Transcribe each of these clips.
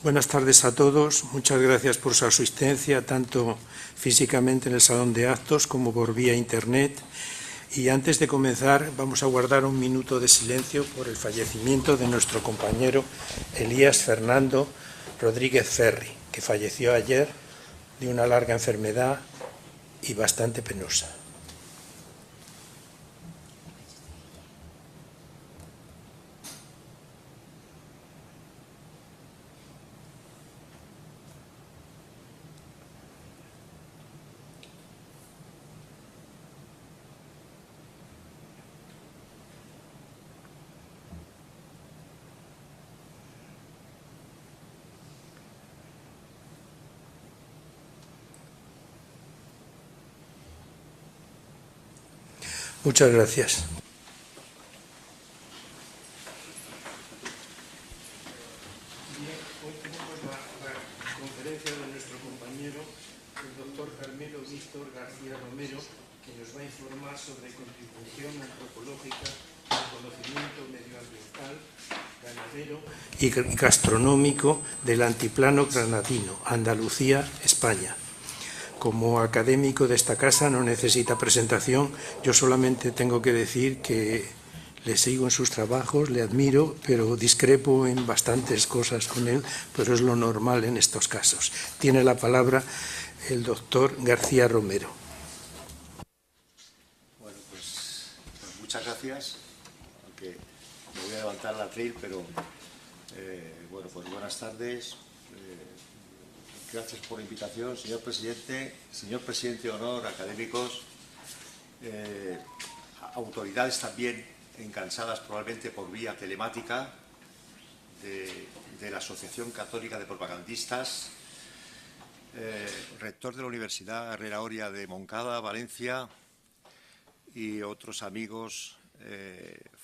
Buenas tardes a todos. Muchas gracias por su asistencia, tanto físicamente en el salón de actos como por vía internet. Y antes de comenzar, vamos a guardar un minuto de silencio por el fallecimiento de nuestro compañero Elías Fernando Rodríguez Ferri, que falleció ayer de una larga enfermedad y bastante penosa. Muchas gracias. Bien, hoy tenemos la conferencia de nuestro compañero, el doctor Carmelo Víctor García Romero, que nos va a informar sobre contribución antropológica al conocimiento medioambiental, ganadero y gastronómico del altiplano granadino, Andalucía, España. Como académico de esta casa no necesita presentación, yo solamente tengo que decir que le sigo en sus trabajos, le admiro, pero discrepo en bastantes cosas con él, pero es lo normal en estos casos. Tiene la palabra el doctor García Romero. Bueno, pues muchas gracias, aunque me voy a levantar la atril, pero bueno, pues buenas tardes. Gracias por la invitación, señor presidente de honor, académicos, autoridades también enganchadas probablemente por vía telemática de la Asociación Católica de Propagandistas, rector de la Universidad Herrera Oria de Moncada, Valencia, y otros amigos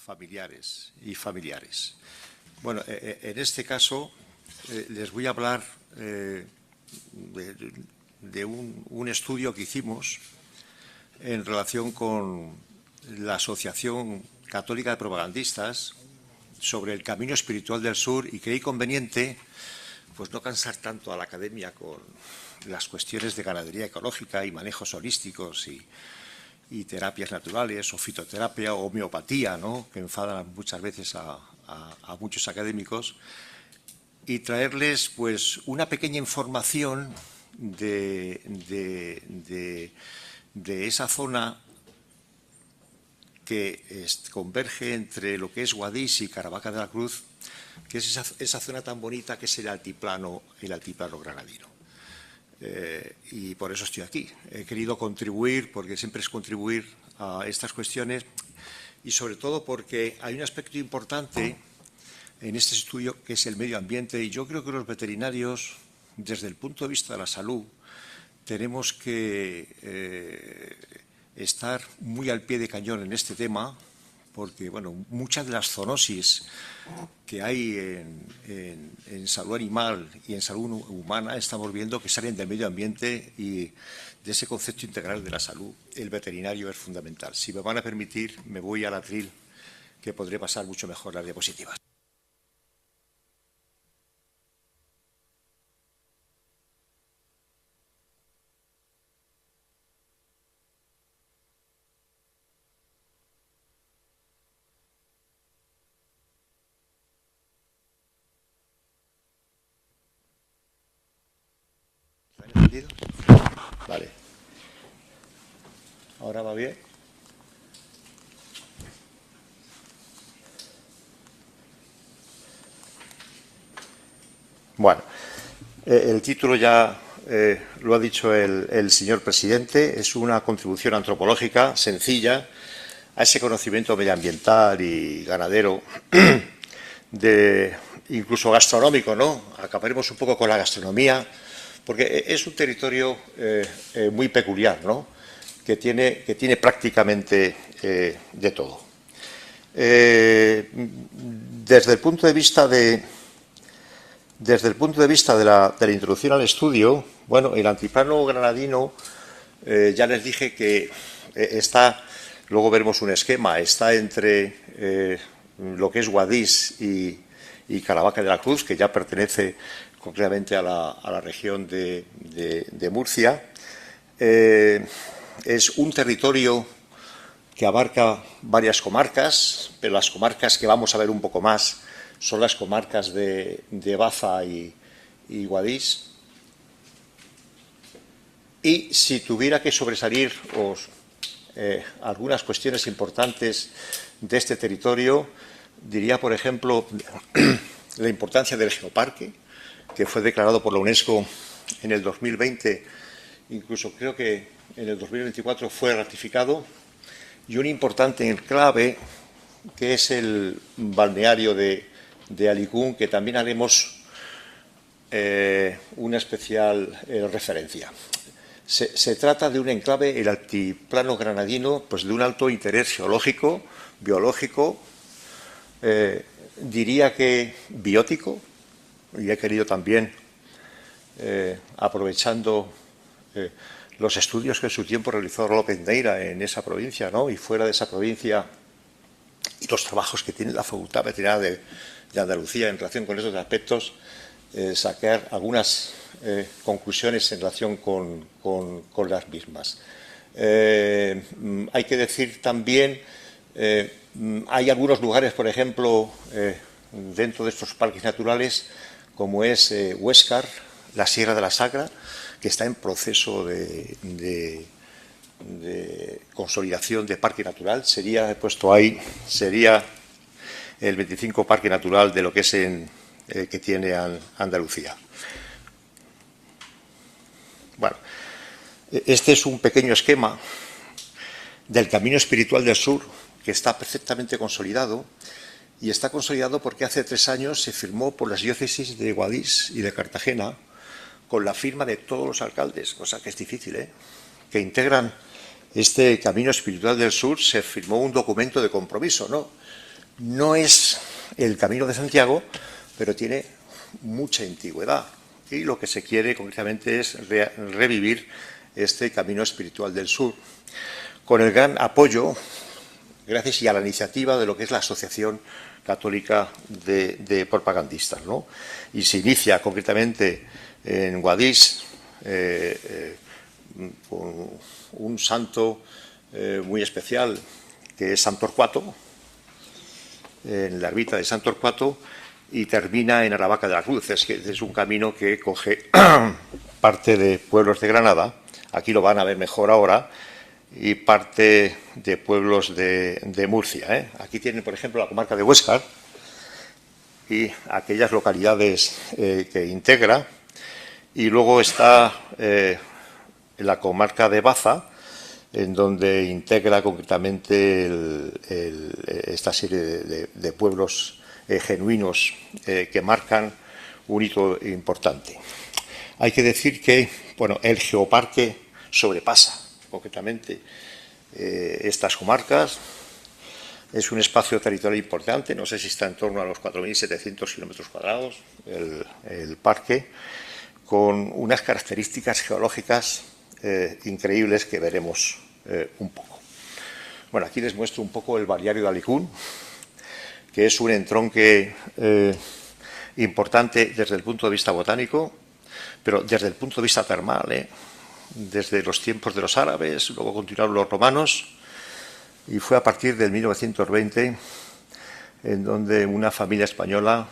familiares y familiares. Bueno, en este caso les voy a hablar de un estudio que hicimos en relación con la Asociación Católica de Propagandistas sobre el camino espiritual del sur, y creí conveniente pues no cansar tanto a la academia con las cuestiones de ganadería ecológica y manejos holísticos y terapias naturales o fitoterapia o homeopatía, ¿no?, que enfadan muchas veces a muchos académicos, y traerles pues una pequeña información de esa zona que converge entre lo que es Guadix y Caravaca de la Cruz, que es esa zona tan bonita que es el altiplano granadino. Y por eso estoy aquí. He querido contribuir, porque siempre es contribuir a estas cuestiones, y sobre todo porque hay un aspecto importante en este estudio que es el medio ambiente, y yo creo que los veterinarios, desde el punto de vista de la salud, tenemos que estar muy al pie de cañón en este tema, porque bueno, muchas de las zoonosis que hay en salud animal y en salud humana estamos viendo que salen del medio ambiente, y de ese concepto integral de la salud el veterinario es fundamental. Si me van a permitir, me voy al atril, que podré pasar mucho mejor las diapositivas. ¿Entendido? Vale. ¿Ahora va bien? Bueno, el título ya lo ha dicho el señor presidente. Es una contribución antropológica sencilla a ese conocimiento medioambiental y ganadero, incluso gastronómico, ¿no? Acabaremos un poco con la gastronomía, porque es un territorio muy peculiar, ¿no?, que tiene prácticamente de todo. Desde el punto de vista de la introducción al estudio, bueno, el altiplano granadino, ya les dije que está, luego veremos un esquema, está entre lo que es Guadix y Caravaca de la Cruz, que ya pertenece concretamente a la región de Murcia. Es un territorio que abarca varias comarcas, pero las comarcas que vamos a ver un poco más son las comarcas de Baza y Guadix. Y si tuviera que sobresalir algunas cuestiones importantes de este territorio, diría, por ejemplo, la importancia del geoparque, que fue declarado por la UNESCO en el 2020, incluso creo que en el 2024 fue ratificado, y un importante enclave que es el balneario de Alicún, que también haremos una especial referencia. Se trata de un enclave, el altiplano granadino, pues de un alto interés geológico, biológico, diría que biótico, y he querido también, aprovechando los estudios que en su tiempo realizó López Neira en esa provincia, ¿no?, y fuera de esa provincia, y los trabajos que tiene la Facultad Veterinaria de Andalucía en relación con esos aspectos, sacar algunas conclusiones en relación con las mismas. Hay que decir también, hay algunos lugares, por ejemplo, dentro de estos parques naturales, como es Huéscar, la Sierra de la Sagra, que está en proceso de consolidación de parque natural. He puesto ahí, sería el 25 parque natural de lo que es que tiene Andalucía. Bueno, este es un pequeño esquema del Camino Espiritual del Sur, que está perfectamente consolidado, y está consolidado porque hace 3 años se firmó por las diócesis de Guadix y de Cartagena, con la firma de todos los alcaldes, cosa que es difícil, que integran este Camino Espiritual del Sur. Se firmó un documento de compromiso, no es el Camino de Santiago, pero tiene mucha antigüedad, y lo que se quiere concretamente es revivir este Camino Espiritual del Sur, con el gran apoyo, gracias y a la iniciativa de lo que es la Asociación Católica de Propagandistas, y se inicia concretamente en Guadix con un santo muy especial, que es Sant Torquato, en la ermita de Sant Torquato, y termina en Aravaca de la Cruz. Es un camino que coge parte de pueblos de Granada, aquí lo van a ver mejor ahora, y parte de pueblos de Murcia. Aquí tienen, por ejemplo, la comarca de Huéscar y aquellas localidades que integra, y luego está la comarca de Baza, en donde integra concretamente esta serie de pueblos genuinos que marcan un hito importante. Hay que decir que el geoparque sobrepasa concretamente estas comarcas. Es un espacio territorial importante, no sé si está en torno a los 4.700 kilómetros cuadrados el parque, con unas características geológicas increíbles que veremos un poco. Bueno, aquí les muestro un poco el balneario de Alicún, que es un entronque importante desde el punto de vista botánico, pero desde el punto de vista termal, desde los tiempos de los árabes, luego continuaron los romanos, y fue a partir del 1920 en donde una familia española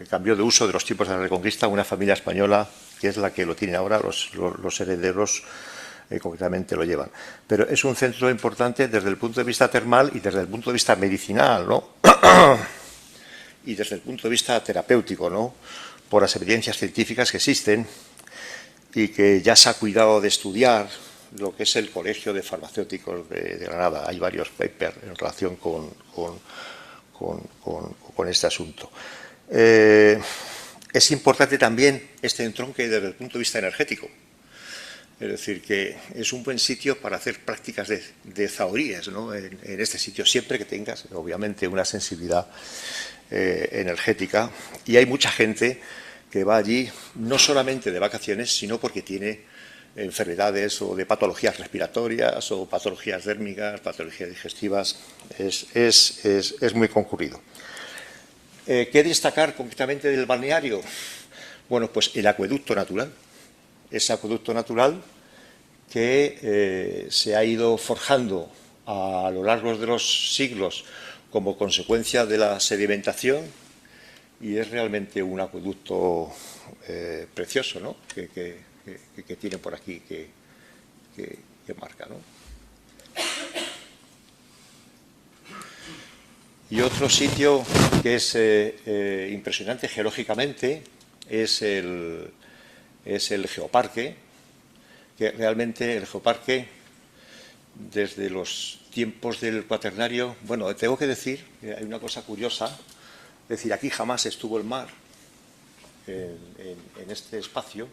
cambió de uso de los tiempos de la Reconquista, una familia española que es la que lo tiene ahora, los herederos concretamente lo llevan. Pero es un centro importante desde el punto de vista termal y desde el punto de vista medicinal, y desde el punto de vista terapéutico, por las evidencias científicas que existen y que ya se ha cuidado de estudiar lo que es el Colegio de Farmacéuticos de Granada. Hay varios papers en relación con este asunto. Es importante también este entronque desde el punto de vista energético. Es decir, que es un buen sitio para hacer prácticas de zahorías, en este sitio, siempre que tengas, obviamente, una sensibilidad energética. Y hay mucha gente que va allí no solamente de vacaciones, sino porque tiene enfermedades o de patologías respiratorias o patologías dérmicas, patologías digestivas. Es muy concurrido. ¿Qué destacar concretamente del balneario? Bueno, pues el acueducto natural. Ese acueducto natural que se ha ido forjando a lo largo de los siglos como consecuencia de la sedimentación, y es realmente un acueducto precioso, ¿no? que tiene por aquí, que marca, ¿no? Y otro sitio que es impresionante geológicamente es el Geoparque, que realmente el Geoparque, desde los tiempos del Cuaternario, bueno, tengo que decir, hay una cosa curiosa, es decir, aquí jamás estuvo el mar en este espacio,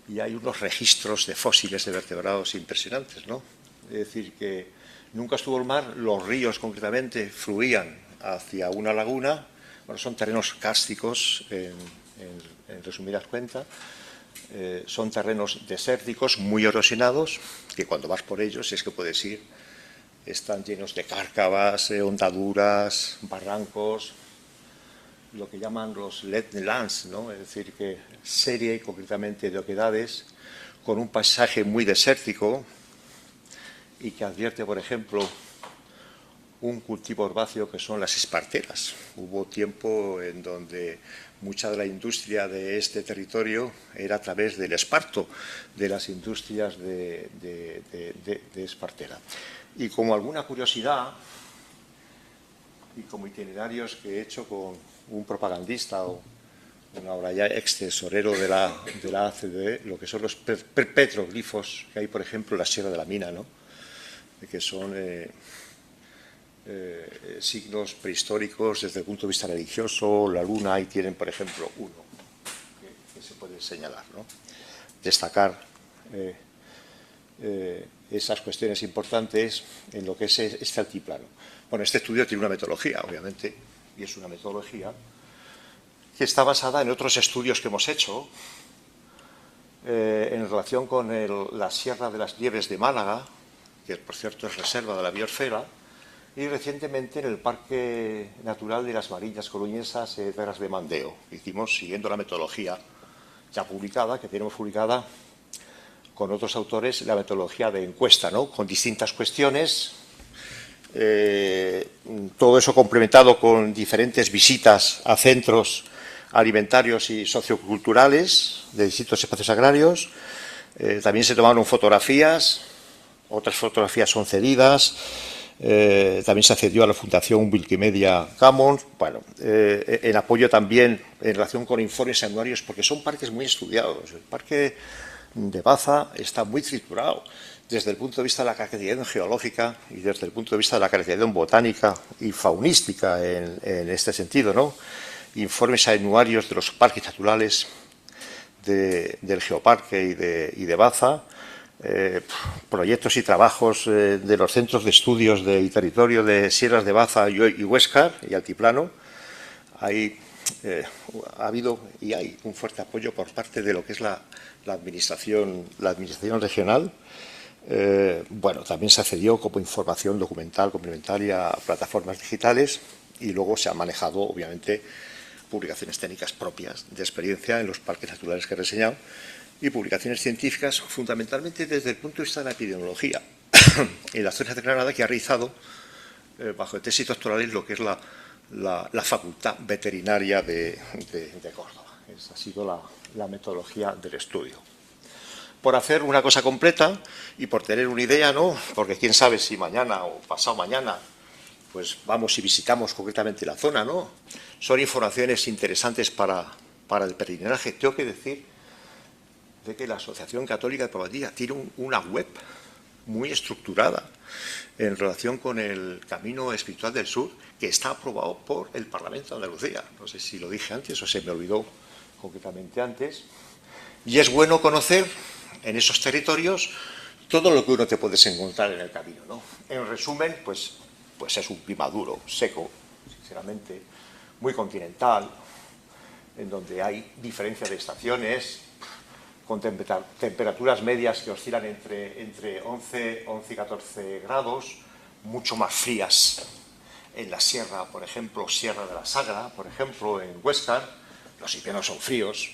y hay unos registros de fósiles de vertebrados impresionantes, ¿no? Es decir, que nunca estuvo el mar, los ríos concretamente fluían hacia una laguna, bueno, son terrenos kársticos, en resumidas cuentas, son terrenos desérticos, muy erosionados, que cuando vas por ellos, si es que puedes ir, están llenos de cárcavas, hondaduras, barrancos, lo que llaman los lands, ¿no? Es decir, que serie concretamente de oquedades con un paisaje muy desértico y que advierte, por ejemplo, un cultivo herbáceo que son las esparteras. Hubo tiempo en donde mucha de la industria de este territorio era a través del esparto, de las industrias de espartera. Y como alguna curiosidad, y como itinerarios que he hecho con un propagandista o ahora ya ex tesorero de la ACDE, lo que son los petroglifos que hay, por ejemplo, en la Sierra de la Mina, ¿no? Que son signos prehistóricos desde el punto de vista religioso. La luna, ahí tienen, por ejemplo, uno que se puede señalar, ¿no? Destacar esas cuestiones importantes en lo que es este altiplano. Bueno, este estudio tiene una metodología, obviamente, y es una metodología que está basada en otros estudios que hemos hecho en relación con la Sierra de las Nieves de Málaga, que por cierto es reserva de la biosfera, y recientemente en el Parque Natural de las Mariñas Coruñesas, Terras de Mandeo. Hicimos siguiendo la metodología ya publicada, que tenemos publicada con otros autores, la metodología de encuesta, ¿no? Con distintas cuestiones, todo eso complementado con diferentes visitas a centros alimentarios y socioculturales de distintos espacios agrarios. También se tomaron fotografías, otras fotografías son cedidas, también se accedió a la Fundación Wikimedia Commons, bueno, en apoyo también en relación con informes anuarios, porque son parques muy estudiados. El parque de Baza está muy triturado desde el punto de vista de la caracterización geológica y desde el punto de vista de la caracterización botánica y faunística en este sentido, ¿no? Informes anuarios de los parques naturales del Geoparque y de Baza, proyectos y trabajos de los centros de estudios y territorio de Sierras de Baza y Huéscar y Altiplano. Ha habido y hay un fuerte apoyo por parte de lo que es la administración regional. Bueno, también se accedió como información documental complementaria a plataformas digitales, y luego se han manejado, obviamente, publicaciones técnicas propias de experiencia en los parques naturales que he reseñado y publicaciones científicas, fundamentalmente desde el punto de vista de la epidemiología en la zona de Granada, que ha realizado bajo tesis doctorales lo que es la Facultad Veterinaria de Córdoba. Esa ha sido la metodología del estudio. Por hacer una cosa completa y por tener una idea, ¿no? Porque quién sabe si mañana o pasado mañana pues vamos y visitamos concretamente la zona, ¿no? Son informaciones interesantes para el peregrinaje. Tengo que decir de que la Asociación Católica de Probadilla tiene una web muy estructurada en relación con el Camino Espiritual del Sur, que está aprobado por el Parlamento de Andalucía. No sé si lo dije antes o se me olvidó concretamente antes. Y es bueno conocer en esos territorios todo lo que uno te puedes encontrar en el camino, ¿no? En resumen, pues es un clima duro, seco, sinceramente, muy continental, en donde hay diferencia de estaciones, con temperaturas medias que oscilan entre 11 y 14 grados, mucho más frías en la sierra, por ejemplo, Sierra de la Sagra, por ejemplo, en Huéscar. Los inviernos son fríos,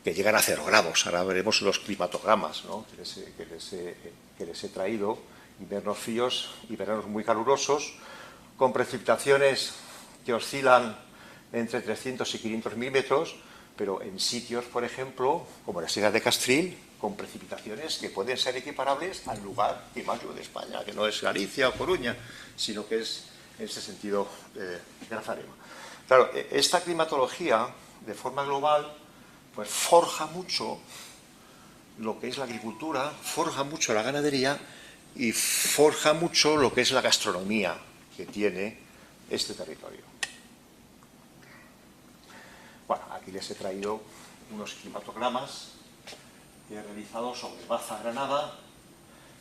que llegan a 0 grados. Ahora veremos los climatogramas, ¿no?, que les he traído, inviernos fríos y veranos muy calurosos, con precipitaciones que oscilan entre 300 y 500 milímetros, pero en sitios, por ejemplo, como la Sierra de Castril, con precipitaciones que pueden ser equiparables al lugar que más llueve de España, que no es Galicia o Coruña, sino que es, en ese sentido, Gran Zarema. Claro, esta climatología, de forma global, pues forja mucho lo que es la agricultura, forja mucho la ganadería y forja mucho lo que es la gastronomía que tiene este territorio. Bueno, aquí les he traído unos climatogramas que he realizado sobre Baza, Granada,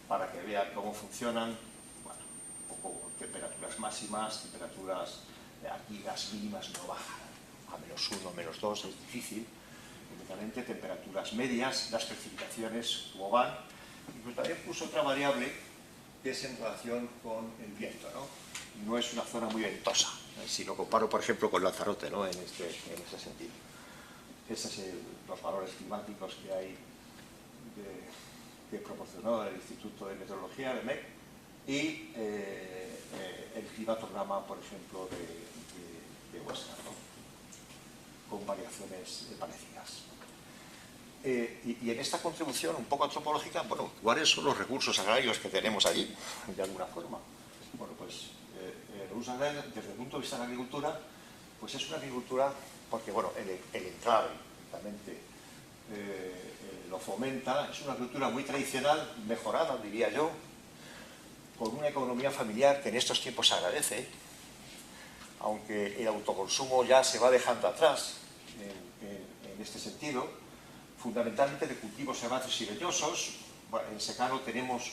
para que vean cómo funcionan, bueno, un poco temperaturas máximas, temperaturas, aquí las mínimas no bajan, a -1, -2 es difícil, únicamente temperaturas medias, las precipitaciones cómo van, y pues también puse otra variable que es en relación con el viento, ¿no? No es una zona muy ventosa, si lo comparo, por ejemplo, con Lanzarote, ¿no?, en ese sentido. Esos son los valores climáticos que hay, que proporcionó el Instituto de Meteorología, el MEC, y el climatograma, por ejemplo, de Huesca, ¿no?, con variaciones parecidas. Y en esta contribución un poco antropológica, bueno, ¿cuáles son los recursos agrarios que tenemos allí, de alguna forma? Bueno, pues los recursos agrarios, desde el punto de vista de la agricultura, pues es una agricultura, porque, bueno, el enclave, justamente, lo fomenta, es una agricultura muy tradicional, mejorada, diría yo, con una economía familiar que en estos tiempos se agradece, aunque el autoconsumo ya se va dejando atrás en este sentido, fundamentalmente de cultivos herbáceos y leñosos. Bueno, en secano tenemos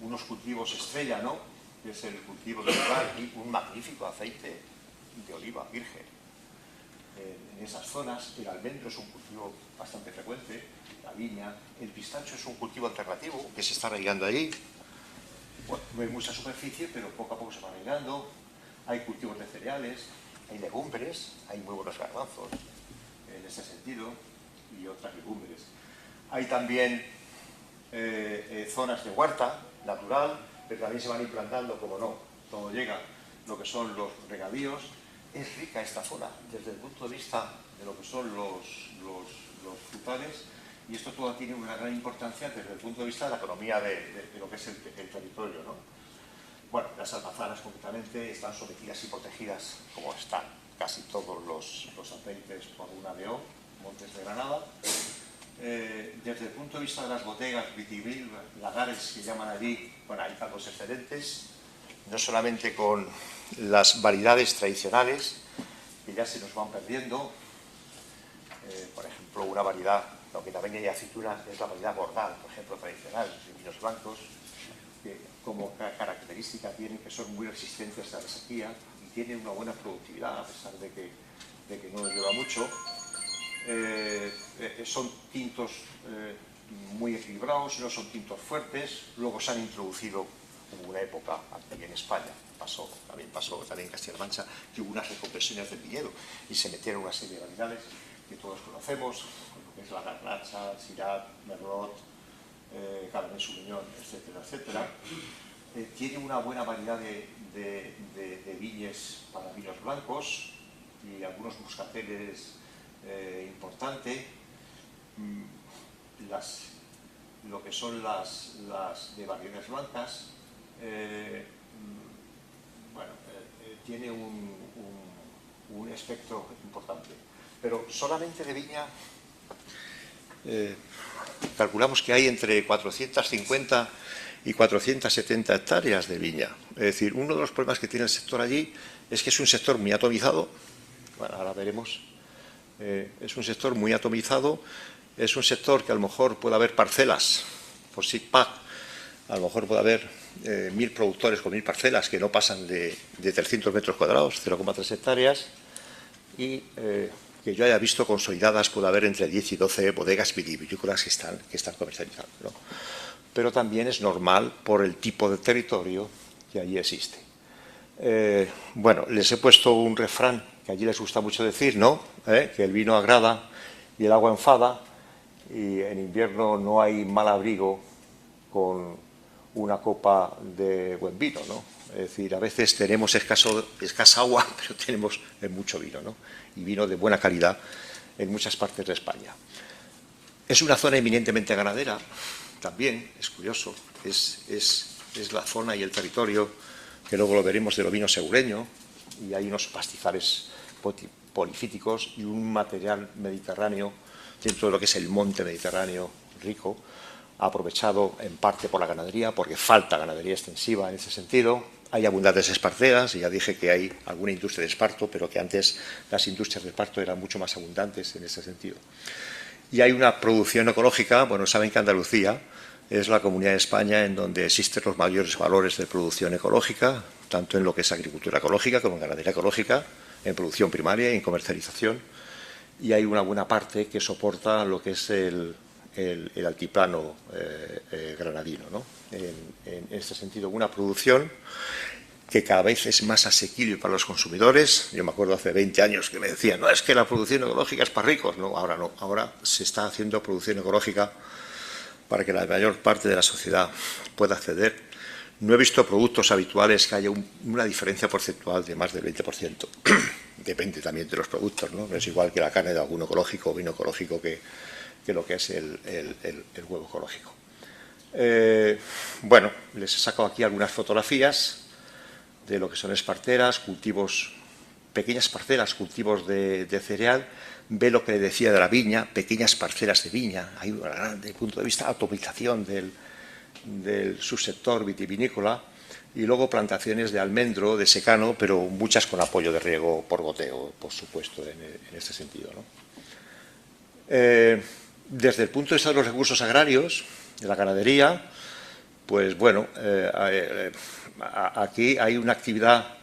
unos cultivos estrella, ¿no?, que es el cultivo de olivar y un magnífico aceite de oliva virgen. En esas zonas, el almendro es un cultivo bastante frecuente, la viña, el pistacho es un cultivo alternativo que se está regando allí. Bueno, no hay mucha superficie, pero poco a poco se va regando. Hay cultivos de cereales, hay legumbres, hay muy buenos garbanzos en ese sentido, y otras legumbres. Hay también zonas de huerta natural, pero también se van implantando, como no, todo llega, lo que son los regadíos. Es rica esta zona desde el punto de vista de lo que son los frutales, y esto todo tiene una gran importancia desde el punto de vista de la economía de lo que es el territorio, ¿no? Bueno, las almazaras concretamente están sometidas y protegidas, como están casi todos los aceites, por una DO, Montes de Granada. Desde el punto de vista de las bodegas, vitivinícolas, lagares, que llaman allí, bueno, hay campos excelentes, no solamente con las variedades tradicionales, que ya se nos van perdiendo. Por ejemplo, una variedad, aunque también hay aceitunas, es la variedad Bordal, por ejemplo, tradicional, de vinos blancos, que como característica tienen que son muy resistentes a la sequía y tienen una buena productividad, a pesar de que no lleva mucho. Son tintos muy equilibrados, no son tintos fuertes. Luego se han introducido, hubo una época aquí en España, también en Castilla-La Mancha, que hubo unas reconversiones del viñedo y se metieron una serie de variedades que todos conocemos, como es la Garnacha, Syrah, Merlot, Cabernet Sauvignon, etcétera, etcétera. Tiene una buena variedad de viñes para vinos blancos y algunos moscateles importante. Lo que son las de variedades blancas, bueno, tiene un espectro importante, pero solamente de viña calculamos que hay entre 450 y 470 hectáreas de viña. Es decir, uno de los problemas que tiene el sector allí es que es un sector muy atomizado. Bueno, ahora veremos. Es un sector muy atomizado, es un sector que a lo mejor puede haber parcelas, por SIGPAC, a lo mejor puede haber 1000 productores con 1000 parcelas que no pasan de 300 metros cuadrados, 0,3 hectáreas, y que yo haya visto consolidadas puede haber entre 10 y 12 bodegas vitivinícolas que están comercializando, ¿no? Pero también es normal por el tipo de territorio que allí existe. Bueno, les he puesto un refrán que allí les gusta mucho decir, ¿no? Que el vino agrada y el agua enfada. y en invierno no hay mal abrigo con una copa de buen vino, ¿no? Es decir, a veces tenemos escasa agua, pero tenemos mucho vino, ¿no? Y vino de buena calidad en muchas partes de España. Es una zona eminentemente ganadera, también, es curioso, es la zona y el territorio, que luego lo veremos, del ovino segureño, y hay unos pastizales polifíticos y un material mediterráneo dentro de lo que es el monte mediterráneo rico, aprovechado en parte por la ganadería, porque falta ganadería extensiva en ese sentido. Hay abundantes esparteras, y ya dije que hay alguna industria de esparto, pero que antes las industrias de esparto eran mucho más abundantes en ese sentido. Y hay una producción ecológica. Bueno, saben que Andalucía es la comunidad de España en donde existen los mayores valores de producción ecológica, tanto en lo que es agricultura ecológica como en ganadería ecológica, en producción primaria y en comercialización. Y hay una buena parte que soporta lo que es el altiplano granadino, ¿no? En este sentido, una producción que cada vez es más asequible para los consumidores. Yo me acuerdo hace 20 años que me decían, no, es que la producción ecológica es para ricos. No, ahora se está haciendo producción ecológica para que la mayor parte de la sociedad pueda acceder. No he visto productos habituales que haya una diferencia porcentual de más del 20%. Depende también de los productos, ¿no? No es igual que la carne de algún ecológico o vino ecológico que lo que es el huevo ecológico. Bueno, les he sacado aquí algunas fotografías de lo que son esparteras, cultivos, pequeñas parcelas, cultivos de cereal. Ve lo que le decía de la viña, pequeñas parcelas de viña. Hay desde el punto de vista de atomización del subsector vitivinícola, y luego plantaciones de almendro, de secano, pero muchas con apoyo de riego por goteo, por supuesto, en este sentido, ¿no? Desde el punto de vista de los recursos agrarios, de la ganadería, pues bueno, aquí hay una actividad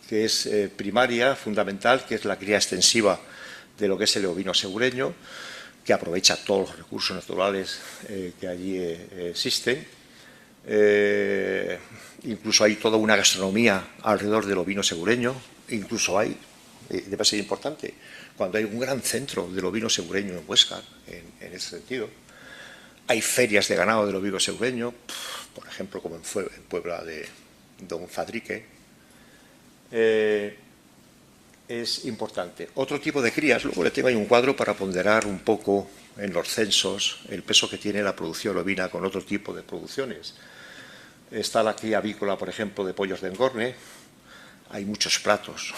que es primaria, fundamental, que es la cría extensiva de lo que es el ovino segureño, que aprovecha todos los recursos naturales que allí existen. Incluso hay toda una gastronomía alrededor del ovino segureño. Incluso hay, debe ser importante, cuando hay un gran centro del ovino segureño en Huesca, en ese sentido. Hay ferias de ganado del ovino segureño, por ejemplo, como en Puebla de Don Fadrique. Es importante. Otro tipo de crías, luego le tengo ahí un cuadro para ponderar un poco en los censos el peso que tiene la producción ovina con otro tipo de producciones. Está la cría avícola, por ejemplo, de pollos de engorne. Hay muchos platos,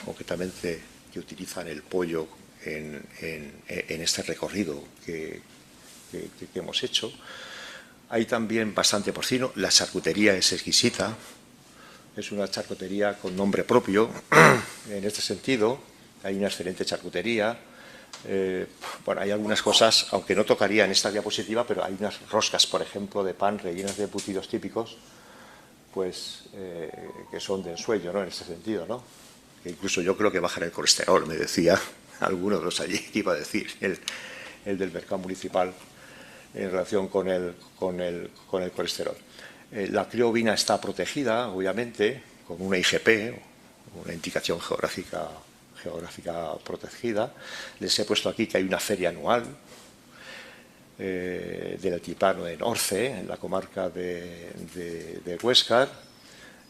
concretamente, que utilizan el pollo en este recorrido que hemos hecho. Hay también bastante porcino. La charcutería es exquisita. Es una charcutería con nombre propio. En este sentido, hay una excelente charcutería. Bueno, hay algunas cosas, aunque no tocaría en esta diapositiva, pero hay unas roscas, por ejemplo, de pan rellenas de embutidos típicos, pues que son de ensueño, ¿no? En este sentido, ¿no? Que incluso yo creo que bajan el colesterol, me decía alguno de los allí, que iba a decir el del mercado municipal en relación con el colesterol. La cría ovina está protegida, obviamente, con una IGP, una indicación geográfica protegida. Les he puesto aquí que hay una feria anual del altiplano en Orce, en la comarca de Huescar.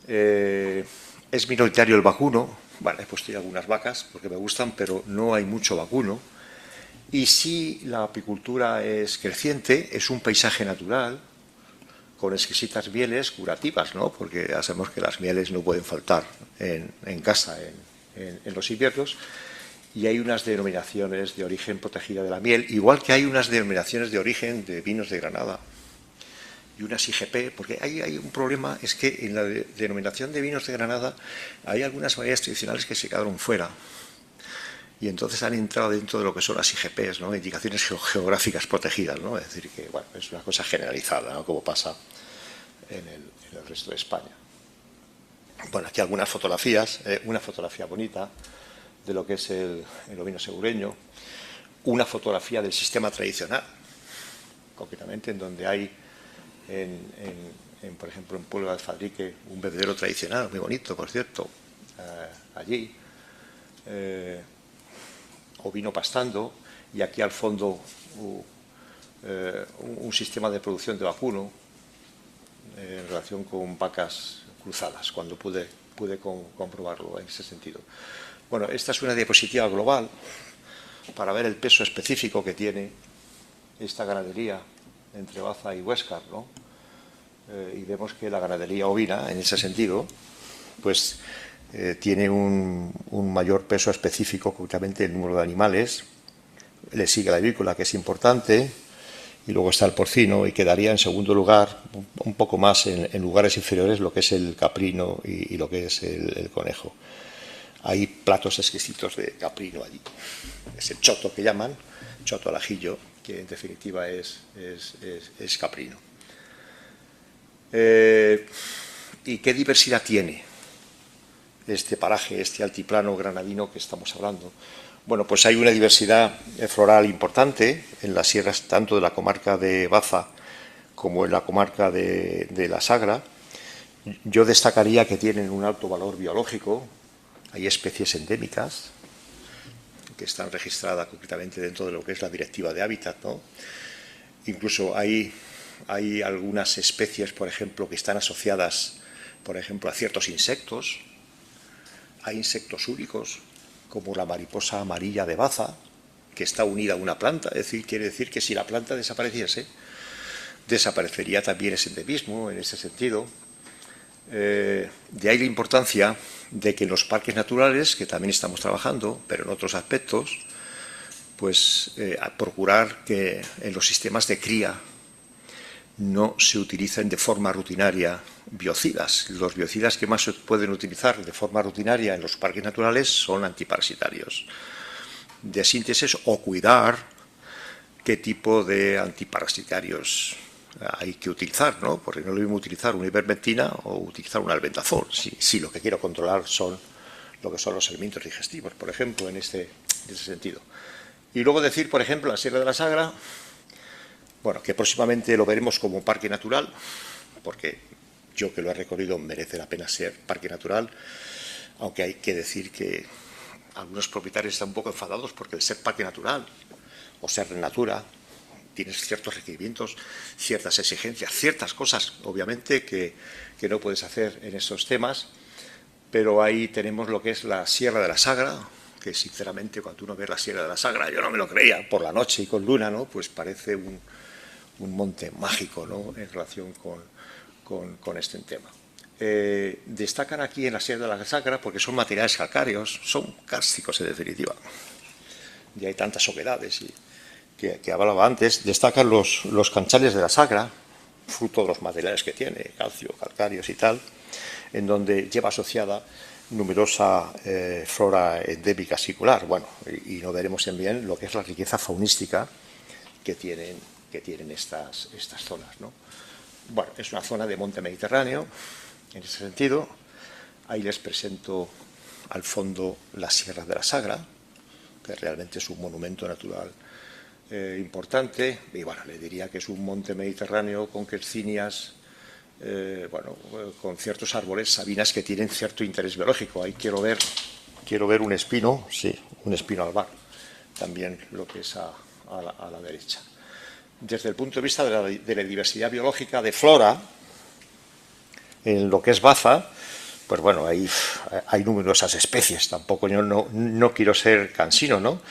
Es minoritario el vacuno. Bueno, he puesto ya algunas vacas porque me gustan, pero no hay mucho vacuno. Y sí, la apicultura es creciente, es un paisaje natural, con exquisitas mieles curativas, ¿no? Porque ya sabemos que las mieles no pueden faltar en casa en los inviernos, y hay unas denominaciones de origen protegida de la miel, igual que hay unas denominaciones de origen de vinos de Granada y unas IGP, porque hay un problema, es que en la denominación de vinos de Granada hay algunas variedades tradicionales que se quedaron fuera, y entonces han entrado dentro de lo que son las IGPs, ¿no? Indicaciones geográficas protegidas, ¿no? Es decir, que bueno, es una cosa generalizada, ¿no? Como pasa en el resto de España. Bueno, aquí algunas fotografías, una fotografía bonita de lo que es el ovino segureño, una fotografía del sistema tradicional, concretamente en donde hay, por ejemplo, en Puebla de Fadrique, un bebedero tradicional, muy bonito, por cierto, allí. Ovino pastando, y aquí al fondo un sistema de producción de vacuno en relación con vacas cruzadas, cuando pude comprobarlo en ese sentido. Bueno, esta es una diapositiva global para ver el peso específico que tiene esta ganadería entre Baza y Huéscar, ¿no? Y vemos que la ganadería ovina, en ese sentido, pues tiene un mayor peso específico, concretamente el número de animales. Le sigue la avícola, que es importante, y luego está el porcino, y quedaría en segundo lugar, un poco más en lugares inferiores, lo que es el caprino y lo que es el conejo. Hay platos exquisitos de caprino allí. Es el choto que llaman, choto al ajillo, que en definitiva es caprino. ¿Y qué diversidad tiene este paraje, este altiplano granadino que estamos hablando? Bueno, pues hay una diversidad floral importante en las sierras, tanto de la comarca de Baza como en la comarca de la Sagra. Yo destacaría que tienen un alto valor biológico. Hay especies endémicas que están registradas concretamente dentro de lo que es la Directiva de Hábitat, ¿no? Incluso hay algunas especies, por ejemplo, que están asociadas, por ejemplo, a ciertos insectos. Hay insectos únicos, como la mariposa amarilla de Baza, que está unida a una planta. Es decir, quiere decir que si la planta desapareciese, desaparecería también ese endemismo, en ese sentido. De ahí la importancia de que en los parques naturales, que también estamos trabajando, pero en otros aspectos, pues procurar que en los sistemas de cría no se utilicen de forma rutinaria biocidas. Los biocidas que más se pueden utilizar de forma rutinaria en los parques naturales son antiparasitarios de síntesis, o cuidar qué tipo de antiparasitarios hay que utilizar, ¿no? Porque no es lo mismo utilizar una ivermectina o utilizar un albendazol, si lo que quiero controlar son lo que son los elementos digestivos, por ejemplo, en ese sentido. Y luego decir, por ejemplo, la Sierra de la Sagra, bueno, que próximamente lo veremos como parque natural, porque yo que lo he recorrido merece la pena ser parque natural, aunque hay que decir que algunos propietarios están un poco enfadados porque el ser parque natural o ser natura tienes ciertos requerimientos, ciertas exigencias, ciertas cosas, obviamente, que no puedes hacer en estos temas, pero ahí tenemos lo que es la Sierra de la Sagra, que sinceramente cuando uno ve la Sierra de la Sagra, yo no me lo creía, por la noche y con luna, ¿no? Pues parece un monte mágico, ¿no? En relación con este tema. Destacan aquí en la Sierra de la Sagra porque son materiales calcáreos, son kársticos en definitiva, y hay tantas oquedades que hablaba antes. Destacan los canchales de la Sagra, fruto de los materiales que tiene, calcio, calcáreos y tal, en donde lleva asociada numerosa flora endémica singular. Bueno, y no veremos en bien lo que es la riqueza faunística que tienen estas zonas, ¿no? Bueno, es una zona de monte mediterráneo, en ese sentido. Ahí les presento al fondo la Sierra de la Sagra, que realmente es un monumento natural importante, y bueno, le diría que es un monte mediterráneo con quercinias, con ciertos árboles, sabinas que tienen cierto interés biológico. Ahí quiero ver un espino, sí, un espino albar, también lo que es a la derecha. Desde el punto de vista de la diversidad biológica de flora, en lo que es Baza, pues bueno, hay numerosas especies. Tampoco yo no quiero ser cansino, ¿no?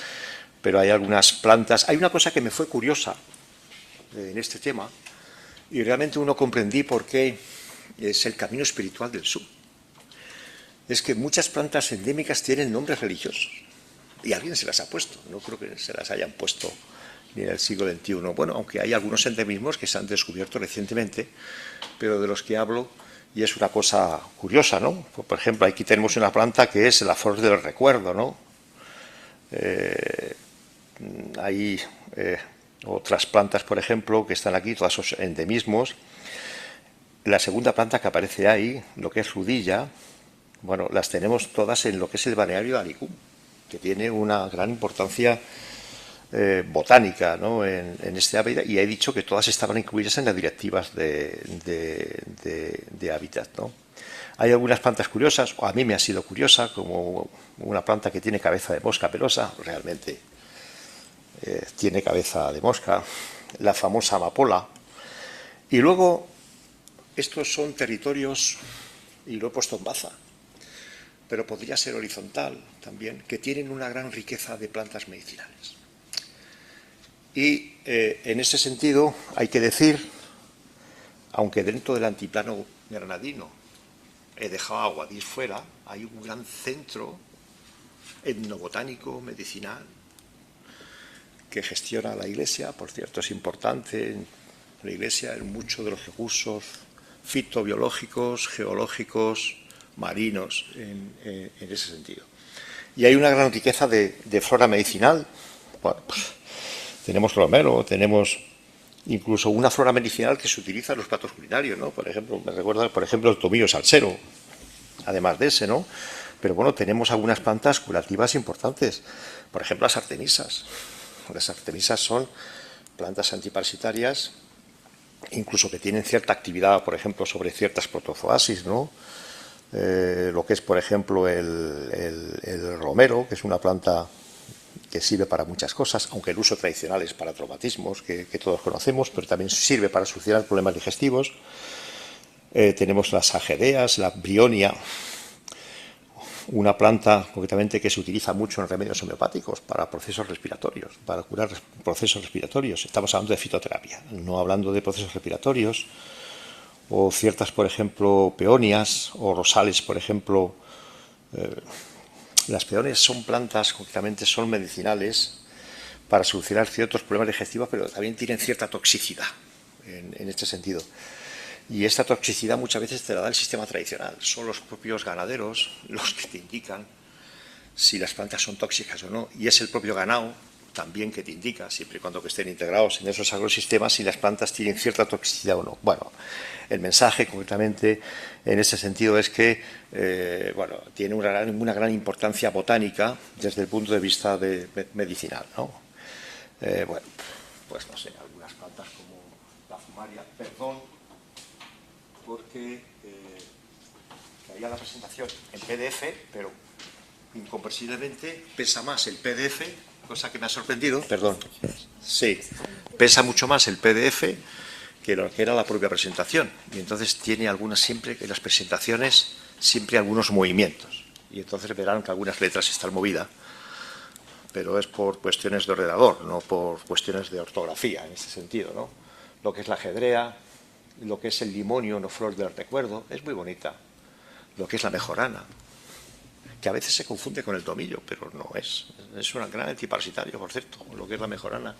Pero hay algunas plantas. Hay una cosa que me fue curiosa en este tema, y realmente uno comprendí por qué es el camino espiritual del sur. Es que muchas plantas endémicas tienen nombres religiosos, y alguien se las ha puesto. No creo que se las hayan puesto ni en el siglo XXI. Bueno, aunque hay algunos endemismos que se han descubierto recientemente, pero de los que hablo, y es una cosa curiosa, ¿no? Por ejemplo, aquí tenemos una planta que es la flor del recuerdo, ¿no? Hay otras plantas, por ejemplo, que están aquí, todos esos endemismos. La segunda planta que aparece ahí, lo que es rudilla, bueno, las tenemos todas en lo que es el balneario de Alicum, que tiene una gran importancia botánica, ¿no? en este hábitat, y he dicho que todas estaban incluidas en las directivas de hábitat, ¿no? Hay algunas plantas curiosas, o a mí me ha sido curiosa, como una planta que tiene cabeza de mosca pelosa, realmente tiene cabeza de mosca, la famosa amapola. Y luego, estos son territorios, y lo he puesto en baza, pero podría ser horizontal también, que tienen una gran riqueza de plantas medicinales. Y en ese sentido hay que decir, aunque dentro del altiplano granadino he dejado a Guadix fuera, hay un gran centro etnobotánico, medicinal, que gestiona la Iglesia. Por cierto, es importante la Iglesia en muchos de los recursos fitobiológicos, geológicos, marinos, en ese sentido. Y hay una gran riqueza de flora medicinal. Bueno, pues, tenemos romero, tenemos incluso una flora medicinal que se utiliza en los platos culinarios, ¿no? Por ejemplo, me recuerda, por ejemplo, el tomillo salsero, además de ese, ¿no? Pero bueno, tenemos algunas plantas curativas importantes. Por ejemplo, las artemisas. Las artemisas son plantas antiparasitarias, incluso que tienen cierta actividad, por ejemplo, sobre ciertas protozoasis, ¿no? Lo que es, por ejemplo, el romero, que es una planta que sirve para muchas cosas, aunque el uso tradicional es para traumatismos, que todos conocemos, pero también sirve para solucionar problemas digestivos. Tenemos las ajedeas, la brionia, una planta concretamente que se utiliza mucho en remedios homeopáticos para procesos respiratorios, para curar procesos respiratorios. Estamos hablando de fitoterapia, no hablando de procesos respiratorios. O ciertas, por ejemplo, peonias o rosales, por ejemplo. Las peonias son plantas, concretamente son medicinales para solucionar ciertos problemas digestivos, pero también tienen cierta toxicidad en este sentido. Y esta toxicidad muchas veces te la da el sistema tradicional. Son los propios ganaderos los que te indican si las plantas son tóxicas o no. Y es el propio ganado también que te indica, siempre y cuando que estén integrados en esos agrosistemas, si las plantas tienen cierta toxicidad o no. Bueno, el mensaje concretamente en ese sentido es que bueno, tiene una gran importancia botánica desde el punto de vista medicinal, ¿no? Bueno, pues no sé, algunas plantas como la fumaria, perdón, porque traía la presentación en PDF, pero incomprensiblemente pesa más el PDF, cosa que me ha sorprendido, perdón, sí, pesa mucho más el PDF que lo que era la propia presentación, y entonces tiene algunas siempre, que las presentaciones, siempre algunos movimientos, y entonces verán que algunas letras están movidas, pero es por cuestiones de ordenador, no por cuestiones de ortografía, en ese sentido, ¿no? Lo que es la ajedrea, lo que es el limonio, no flor del recuerdo, es muy bonita. Lo que es la mejorana, que a veces se confunde con el tomillo, pero no es. Es un gran antiparasitario, por cierto, lo que es la mejorana,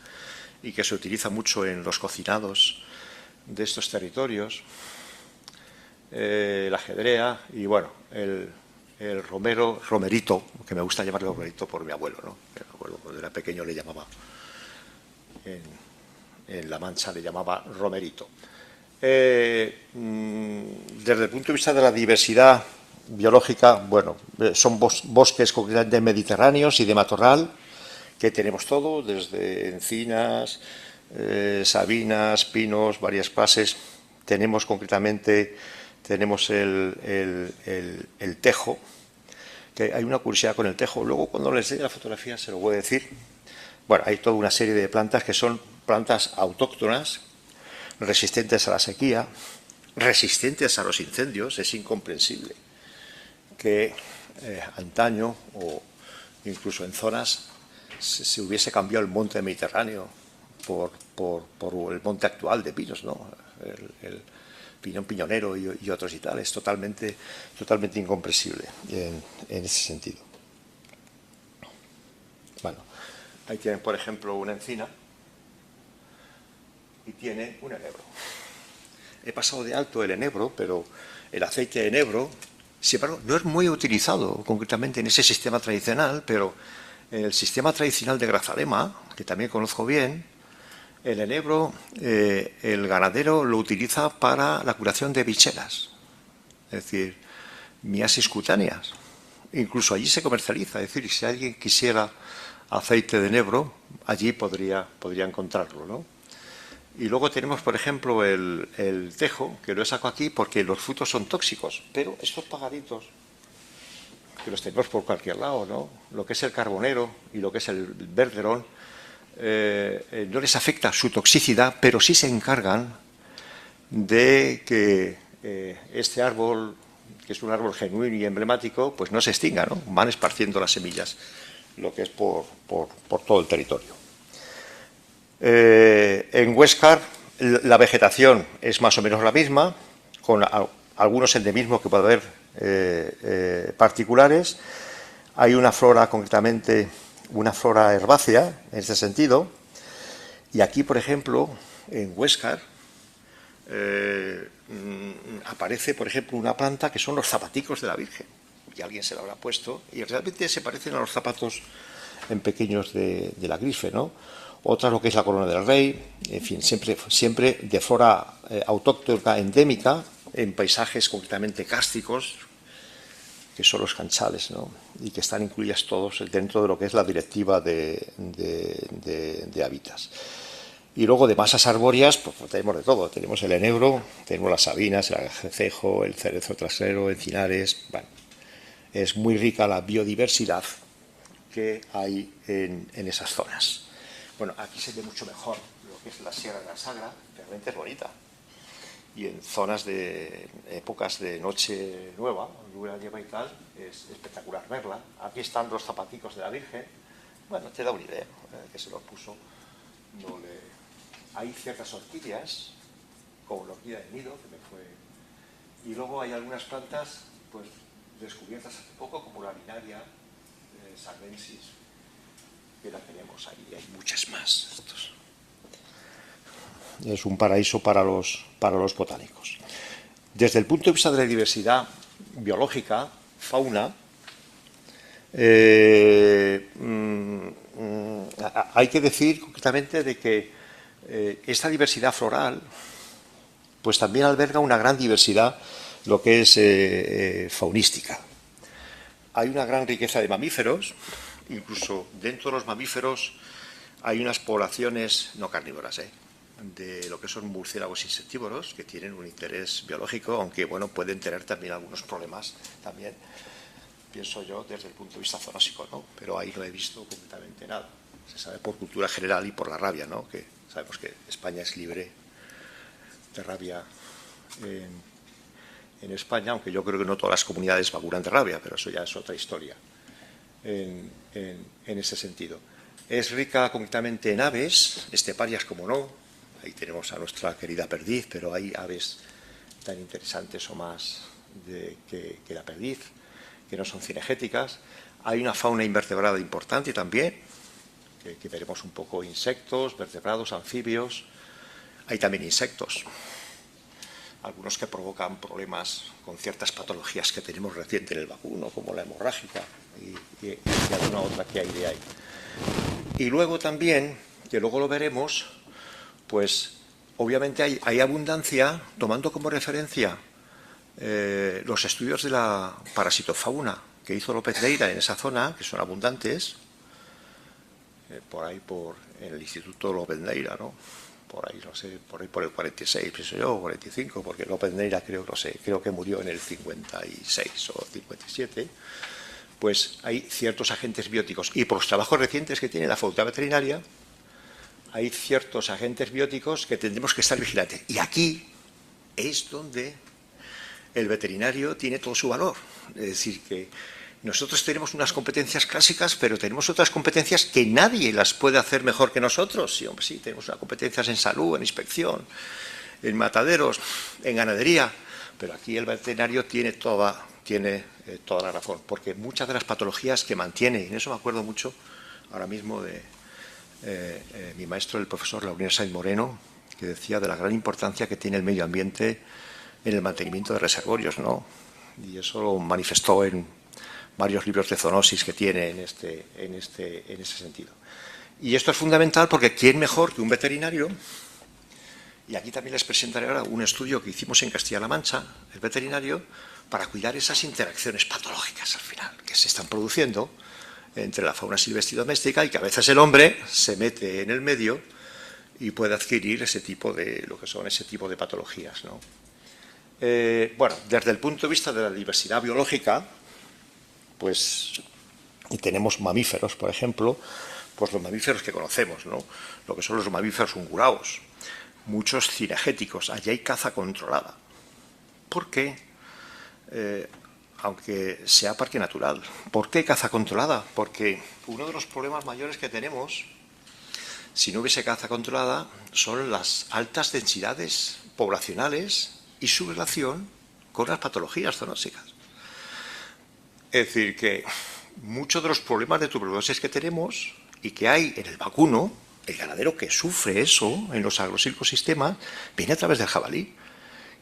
y que se utiliza mucho en los cocinados de estos territorios. La ajedrea y, bueno, el romerito, que me gusta llamarle romerito por mi abuelo, ¿no? Mi abuelo, cuando era pequeño, le llamaba, en La Mancha le llamaba romerito. Desde el punto de vista de la diversidad biológica, bueno, son bosques concretamente mediterráneos y de matorral, que tenemos todo, desde encinas, sabinas, pinos, varias clases. Tenemos concretamente, tenemos el tejo, que hay una curiosidad con el tejo. Luego, cuando les dé la fotografía, se lo voy a decir. Bueno, hay toda una serie de plantas que son plantas autóctonas, resistentes a la sequía, resistentes a los incendios. Es incomprensible que antaño o incluso en zonas se hubiese cambiado el monte mediterráneo por el monte actual de pinos, ¿no? El piñón piñonero y otros y tal. Es totalmente incomprensible en ese sentido. Bueno, ahí tienen, por ejemplo, una encina y tiene un enebro. He pasado de alto el enebro, pero el aceite de enebro, sin embargo, no es muy utilizado concretamente en ese sistema tradicional, pero en el sistema tradicional de Grazalema, que también conozco bien, el enebro, el ganadero lo utiliza para la curación de bichelas, es decir, miasis cutáneas. Incluso allí se comercializa, es decir, si alguien quisiera aceite de enebro, allí podría encontrarlo, ¿no? Y luego tenemos, por ejemplo, el tejo, que lo saco aquí porque los frutos son tóxicos, pero estos pajaritos, que los tenemos por cualquier lado, ¿no? Lo que es el carbonero y lo que es el verderón, no les afecta su toxicidad, pero sí se encargan de que este árbol, que es un árbol genuino y emblemático, pues no se extinga, ¿no? Van esparciendo las semillas, lo que es por todo el territorio. En Huéscar la vegetación es más o menos la misma, con algunos endemismos que puede haber particulares. Hay una flora, concretamente, una flora herbácea, en este sentido. Y aquí, por ejemplo, en Huéscar, aparece, por ejemplo, una planta que son los zapaticos de la Virgen. Y alguien se lo habrá puesto. Y realmente se parecen a los zapatos en pequeños de la grife, ¿no? Otra lo que es la corona del rey. En fin, siempre de flora autóctona endémica, en paisajes concretamente kársticos, que son los canchales, ¿no? Y que están incluidas todos dentro de lo que es la directiva de hábitats. Y luego de masas arbóreas, pues tenemos de todo. Tenemos el enebro, tenemos las sabinas, el ajencejo, el cerezo trasero, encinares. Bueno, es muy rica la biodiversidad que hay en esas zonas. Bueno, aquí se ve mucho mejor lo que es la Sierra de la Sagra, realmente es bonita. Y en zonas de épocas de noche nueva, luna lleva y tal, es espectacular verla. Aquí están los zapaticos de la Virgen. Bueno, te da una idea, que se los puso. Hay ciertas orquídeas, como la orquídea del nido, que me fue. Y luego hay algunas plantas, pues, descubiertas hace poco, como la linaria sardensis, que la tenemos ahí. Hay muchas más. Es un paraíso para los botánicos. Desde el punto de vista de la diversidad biológica, fauna, hay que decir concretamente de que esta diversidad floral pues también alberga una gran diversidad, lo que es faunística. Hay una gran riqueza de mamíferos, incluso dentro de los mamíferos hay unas poblaciones no carnívoras, de lo que son murciélagos insectívoros, que tienen un interés biológico, aunque bueno, pueden tener también algunos problemas, también, pienso yo, desde el punto de vista zoonósico, ¿no? Pero ahí no he visto completamente nada. Se sabe por cultura general y por la rabia, ¿no? Que sabemos que España es libre de rabia en España, aunque yo creo que no todas las comunidades vacunan de rabia, pero eso ya es otra historia en ese sentido. Es rica concretamente en aves, esteparias como no. Ahí tenemos a nuestra querida perdiz, pero hay aves tan interesantes o más que la perdiz, que no son cinegéticas. Hay una fauna invertebrada importante también, que veremos un poco insectos, vertebrados, anfibios. Hay también insectos, algunos que provocan problemas con ciertas patologías que tenemos reciente en el vacuno, como la hemorrágica y alguna otra que hay de ahí. Y luego también, que luego lo veremos, pues obviamente hay abundancia, tomando como referencia los estudios de la parasitofauna que hizo López Neira en esa zona, que son abundantes, por ahí en el Instituto López Neira, ¿no? Por ahí, no sé, por ahí por el 46, pienso yo, 45, porque López Neira creo que murió en el 56 o 57, pues hay ciertos agentes bióticos. Y por los trabajos recientes que tiene la Facultad Veterinaria, hay ciertos agentes bióticos que tendremos que estar vigilantes. Y aquí es donde el veterinario tiene todo su valor. Es decir, que nosotros tenemos unas competencias clásicas, pero tenemos otras competencias que nadie las puede hacer mejor que nosotros. Sí, hombre, sí, tenemos unas competencias en salud, en inspección, en mataderos, en ganadería, pero aquí el veterinario tiene toda la razón, porque muchas de las patologías que mantiene, y en eso me acuerdo mucho ahora mismo de mi maestro, el profesor Laurino Sainz Moreno, que decía de la gran importancia que tiene el medio ambiente en el mantenimiento de reservorios, ¿no? Y eso lo manifestó en varios libros de zoonosis que tiene en ese sentido. Y esto es fundamental porque ¿quién mejor que un veterinario? Y aquí también les presentaré ahora un estudio que hicimos en Castilla-La Mancha, el veterinario, para cuidar esas interacciones patológicas al final que se están produciendo entre la fauna silvestre y doméstica, y que a veces el hombre se mete en el medio y puede adquirir ese tipo de patologías, ¿no? Bueno, desde el punto de vista de la diversidad biológica, pues y tenemos mamíferos, por ejemplo, pues los mamíferos que conocemos, ¿no? Lo que son los mamíferos ungulados, muchos cinegéticos. Allí hay caza controlada. ¿Por qué? Aunque sea parque natural. ¿Por qué caza controlada? Porque uno de los problemas mayores que tenemos, si no hubiese caza controlada, son las altas densidades poblacionales y su relación con las patologías zoonóticas. Es decir, que muchos de los problemas de tuberculosis que tenemos y que hay en el vacuno, el ganadero que sufre eso en los agroecosistemas, viene a través del jabalí.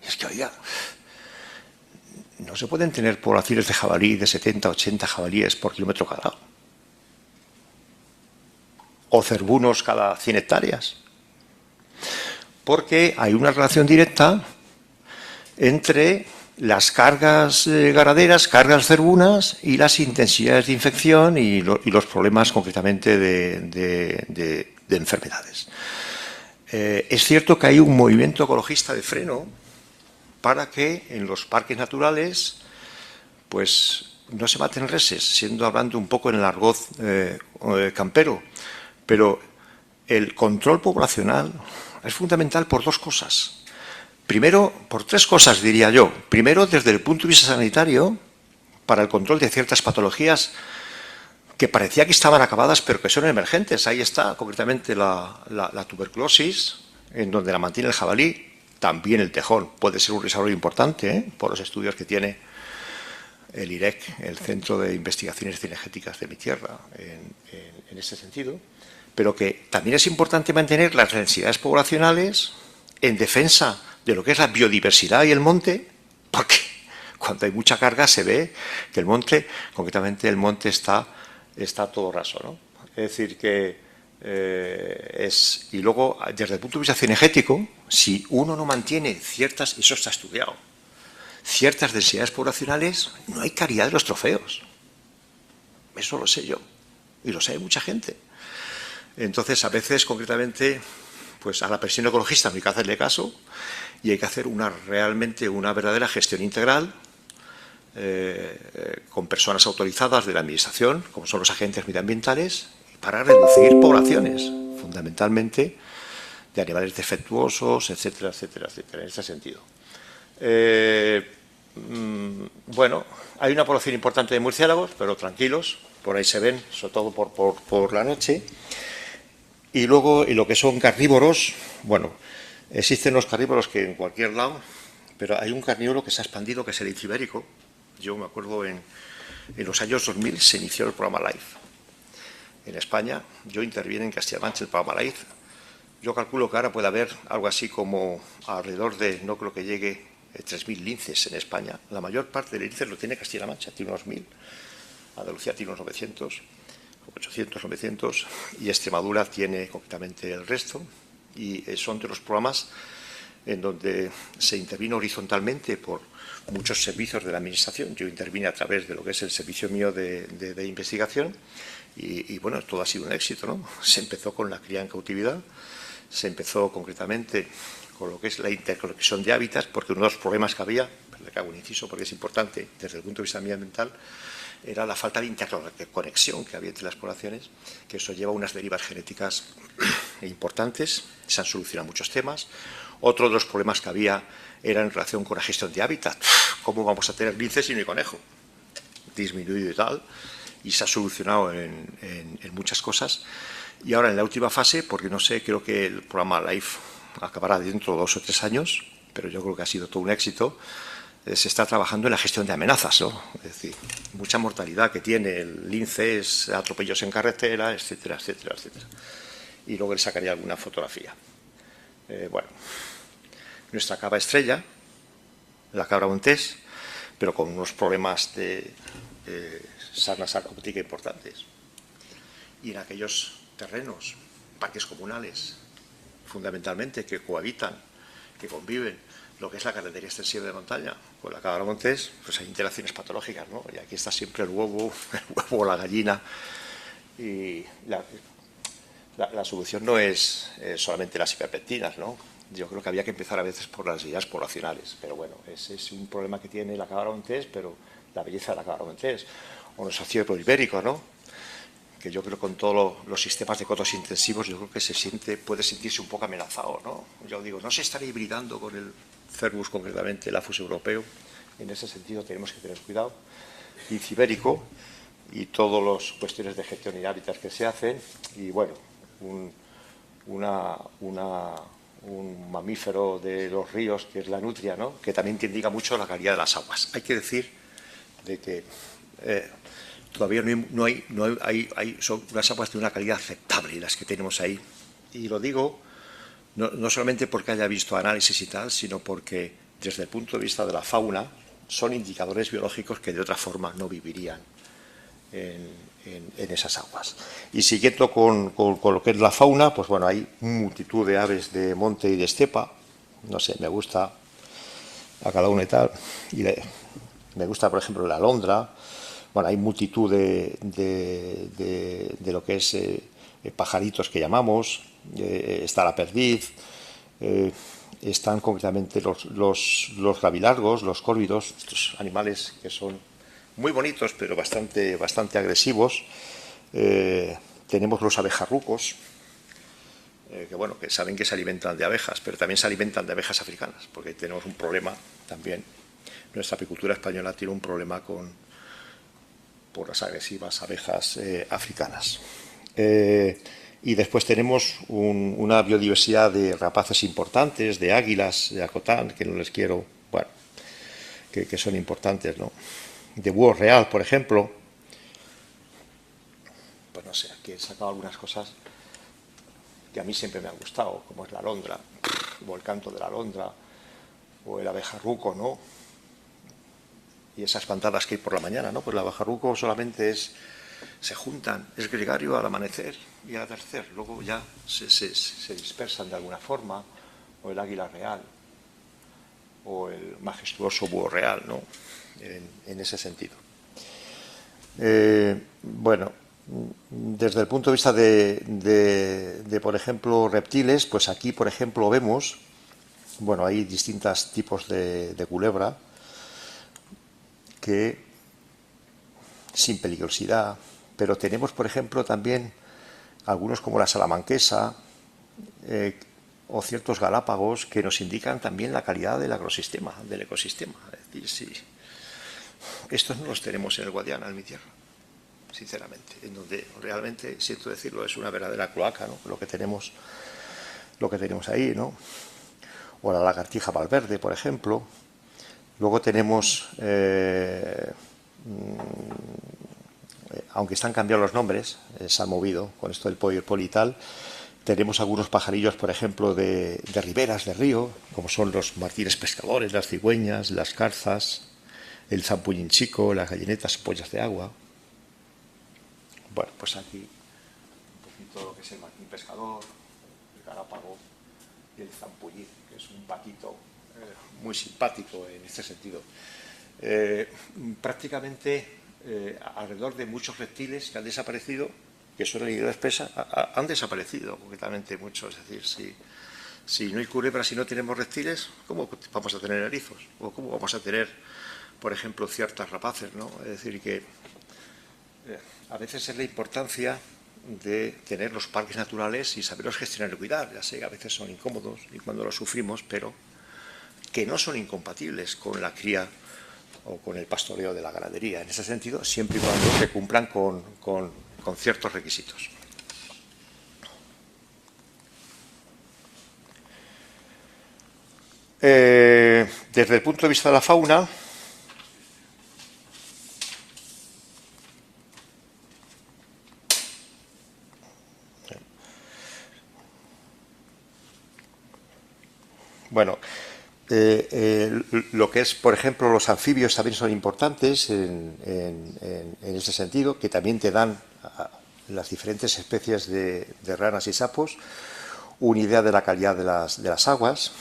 Y es que, oiga, no se pueden tener poblaciones de jabalí de 70, 80 jabalíes por kilómetro cuadrado. O cervunos cada 100 hectáreas. Porque hay una relación directa entre las cargas ganaderas, cargas cervunas y las intensidades de infección y los problemas concretamente de enfermedades. Es cierto que hay un movimiento ecologista de freno para que en los parques naturales pues no se maten reses, siendo hablando un poco en el argot campero, pero el control poblacional es fundamental por dos cosas. Primero, por tres cosas, diría yo. Primero, desde el punto de vista sanitario, para el control de ciertas patologías que parecía que estaban acabadas, pero que son emergentes. Ahí está, concretamente, la tuberculosis, en donde la mantiene el jabalí, también el tejón. Puede ser un desarrollo importante, por los estudios que tiene el IREC, el Centro de Investigaciones Cinegéticas de mi tierra, en ese sentido. Pero que también es importante mantener las densidades poblacionales en defensa de lo que es la biodiversidad y el monte, porque cuando hay mucha carga se ve que el monte, concretamente el monte está todo raso, ¿no? Es decir, que y luego, desde el punto de vista cinegético, si uno no mantiene ciertas, eso está estudiado, ciertas densidades poblacionales, no hay calidad de los trofeos. Eso lo sé yo, y lo sabe mucha gente. Entonces, a veces, concretamente, pues a la presión ecologista no hay que hacerle caso y hay que hacer realmente una verdadera gestión integral con personas autorizadas de la administración, como son los agentes medioambientales, para reducir poblaciones, fundamentalmente de animales defectuosos, etcétera, etcétera, etcétera, en ese sentido. Bueno, hay una población importante de murciélagos, pero tranquilos, por ahí se ven, sobre todo por la noche. Y luego, en lo que son carnívoros, bueno, existen los carnívoros que en cualquier lado, pero hay un carnívoro que se ha expandido, que es el lince ibérico. Yo me acuerdo en los años 2000 se inició el programa LIFE. En España, yo interviene en Castilla-La Mancha el programa LIFE. Yo calculo que ahora puede haber algo así como alrededor de, no creo que llegue, 3.000 linces en España. La mayor parte de linces lo tiene Castilla-La Mancha, tiene unos 1.000. Andalucía tiene unos 900. 800, 900, y Extremadura tiene concretamente el resto, y son de los programas en donde se intervino horizontalmente por muchos servicios de la administración. Yo intervine a través de lo que es el servicio mío de investigación, y bueno, todo ha sido un éxito, ¿no? Se empezó con la cría en cautividad, se empezó concretamente con lo que es la interconexión de hábitats, porque uno de los problemas que había, le hago un inciso porque es importante desde el punto de vista ambiental, era la falta de interconexión que había entre las poblaciones, que eso lleva a unas derivas genéticas importantes. Se han solucionado muchos temas. Otro de los problemas que había era en relación con la gestión de hábitat. ¿Cómo vamos a tener linces y no hay conejo? Disminuido y tal. Y se ha solucionado en muchas cosas. Y ahora en la última fase, porque no sé, creo que el programa LIFE acabará dentro de 2 o 3 años, pero yo creo que ha sido todo un éxito. Se está trabajando en la gestión de amenazas, ¿no? Es decir, mucha mortalidad que tiene el lince, atropellos en carretera, etcétera, etcétera, etcétera. Y luego le sacaría alguna fotografía. Bueno, nuestra cabra estrella, la cabra montés, pero con unos problemas de sarna sarcóptica importantes. Y en aquellos terrenos, parques comunales, fundamentalmente, que cohabitan, que conviven, lo que es la ganadería extensiva de montaña con la cabra montés, pues hay interacciones patológicas, ¿no? Y aquí está siempre el huevo o la gallina. Y la solución no es solamente las hiperpectinas, ¿no? Yo creo que había que empezar a veces por las densidades poblacionales, pero bueno, ese es un problema que tiene la cabra montés, pero la belleza de la cabra montés, o los socioides ibéricos, ¿no? que yo creo con todos los sistemas de cotos intensivos, yo creo que puede sentirse un poco amenazado, ¿no? Yo digo, no se estará hibridando con el Cervus, concretamente el Aphus europeo. En ese sentido tenemos que tener cuidado. Y ibérico, y todas las cuestiones de gestión y hábitats que se hacen, y bueno, un mamífero de los ríos, que es la nutria, ¿no? Que también te indica mucho la calidad de las aguas. Hay que decir de que todavía son unas aguas de una calidad aceptable las que tenemos ahí. Y lo digo no solamente porque haya visto análisis y tal, sino porque desde el punto de vista de la fauna son indicadores biológicos que de otra forma no vivirían en esas aguas. Y siguiendo con lo que es la fauna, pues bueno, hay multitud de aves de monte y de estepa. No sé, me gusta a cada uno y tal. Y me gusta, por ejemplo, la alondra. Bueno, hay multitud de lo que es pajaritos que llamamos. Está la perdiz. Están concretamente los gavilargos, los córvidos, estos animales que son muy bonitos, pero bastante agresivos. Tenemos los abejarrucos, que saben que se alimentan de abejas, pero también se alimentan de abejas africanas, porque tenemos un problema también. Nuestra apicultura española tiene un problema por las agresivas abejas africanas. Y después tenemos una biodiversidad de rapaces importantes, de águilas, de acotán, que no les quiero, bueno, que son importantes, ¿no? De búho real, por ejemplo. Pues no sé, aquí he sacado algunas cosas que a mí siempre me han gustado, como es la alondra, o el canto de la alondra, o el abejarruco, ¿no? Y esas cantadas que hay por la mañana, ¿no? Pues el abejarruco solamente se juntan, es gregario al amanecer y al atardecer, luego ya se dispersan de alguna forma, o el águila real, o el majestuoso búho real, ¿no? En ese sentido. Bueno, desde el punto de vista de, por ejemplo, reptiles, pues aquí, por ejemplo, vemos, bueno, hay distintos tipos de culebra que sin peligrosidad, pero tenemos, por ejemplo, también algunos como la salamanquesa o ciertos galápagos que nos indican también la calidad del ecosistema. Es decir, sí, estos no los tenemos en el Guadiana, en mi tierra, sinceramente, en donde realmente, siento decirlo, es una verdadera cloaca, ¿no? Lo que tenemos ahí, ¿no? O la lagartija valverde, por ejemplo. Luego tenemos, aunque están cambiados los nombres, se han movido con esto del pol y tal, tenemos algunos pajarillos, por ejemplo, de riberas de río, como son los martines pescadores, las cigüeñas, las carzas, el zampullín chico, las gallinetas pollas de agua. Bueno, pues aquí un poquito lo que es el martín pescador, el galápago y el zampullín, que es un patito muy simpático en este sentido. Prácticamente alrededor de muchos reptiles que han desaparecido, que son en expresa, han desaparecido concretamente muchos. Es decir, si no hay culebras, si no tenemos reptiles, ¿cómo vamos a tener erizos? ¿O cómo vamos a tener, por ejemplo, ciertas rapaces, ¿no? Es decir, que a veces es la importancia de tener los parques naturales y saberlos gestionar y cuidar. Ya sé que a veces son incómodos y cuando los sufrimos, pero que no son incompatibles con la cría o con el pastoreo de la ganadería. En ese sentido, siempre y cuando se cumplan con ciertos requisitos. Desde el punto de vista de la fauna, bueno, lo que es, por ejemplo, los anfibios también son importantes en ese sentido, que también te dan las diferentes especies de ranas y sapos una idea de la calidad de las aguas.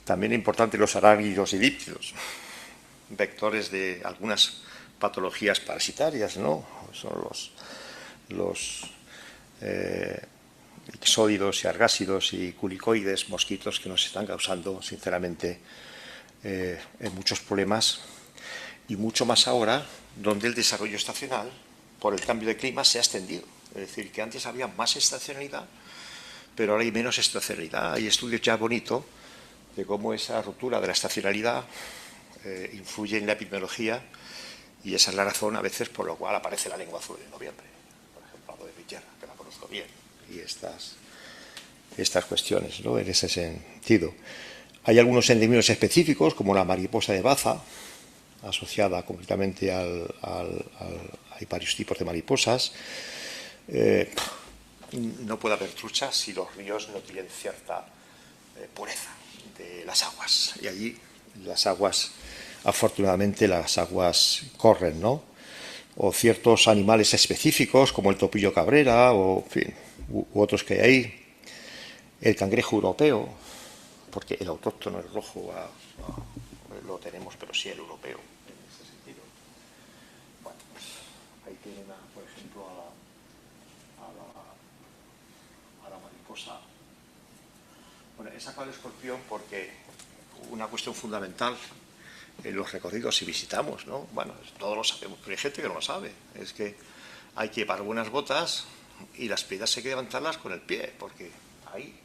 También importantes los arácnidos y díptidos, vectores de algunas patologías parasitarias, ¿no? Son los ixódidos y argásidos y culicoides, mosquitos que nos están causando, sinceramente, muchos problemas, y mucho más ahora, donde el desarrollo estacional por el cambio de clima se ha extendido. Es decir, que antes había más estacionalidad, pero ahora hay menos estacionalidad. Hay estudios ya bonitos de cómo esa ruptura de la estacionalidad influye en la epidemiología, y esa es la razón a veces por la cual aparece la lengua azul en noviembre. Por ejemplo, hablo de mi tierra, que la conozco bien, y estas cuestiones, ¿no?, en ese sentido. Hay algunos endemismos específicos, como la mariposa de Baza, asociada concretamente hay varios tipos de mariposas. No puede haber truchas si los ríos no tienen cierta pureza de las aguas. Y allí las aguas, afortunadamente, las aguas corren, ¿no? O ciertos animales específicos, como el topillo cabrera, o en fin, u otros que hay ahí. El cangrejo europeo, porque el autóctono, el rojo, no lo tenemos, pero sí el europeo, en ese sentido. Bueno, pues ahí tienen, por ejemplo, a la mariposa. Bueno, he sacado el escorpión porque una cuestión fundamental en los recorridos, si visitamos, ¿no? Bueno, todos lo sabemos, pero hay gente que no lo sabe. Es que hay que llevar buenas botas y las piedras hay que levantarlas con el pie, porque hay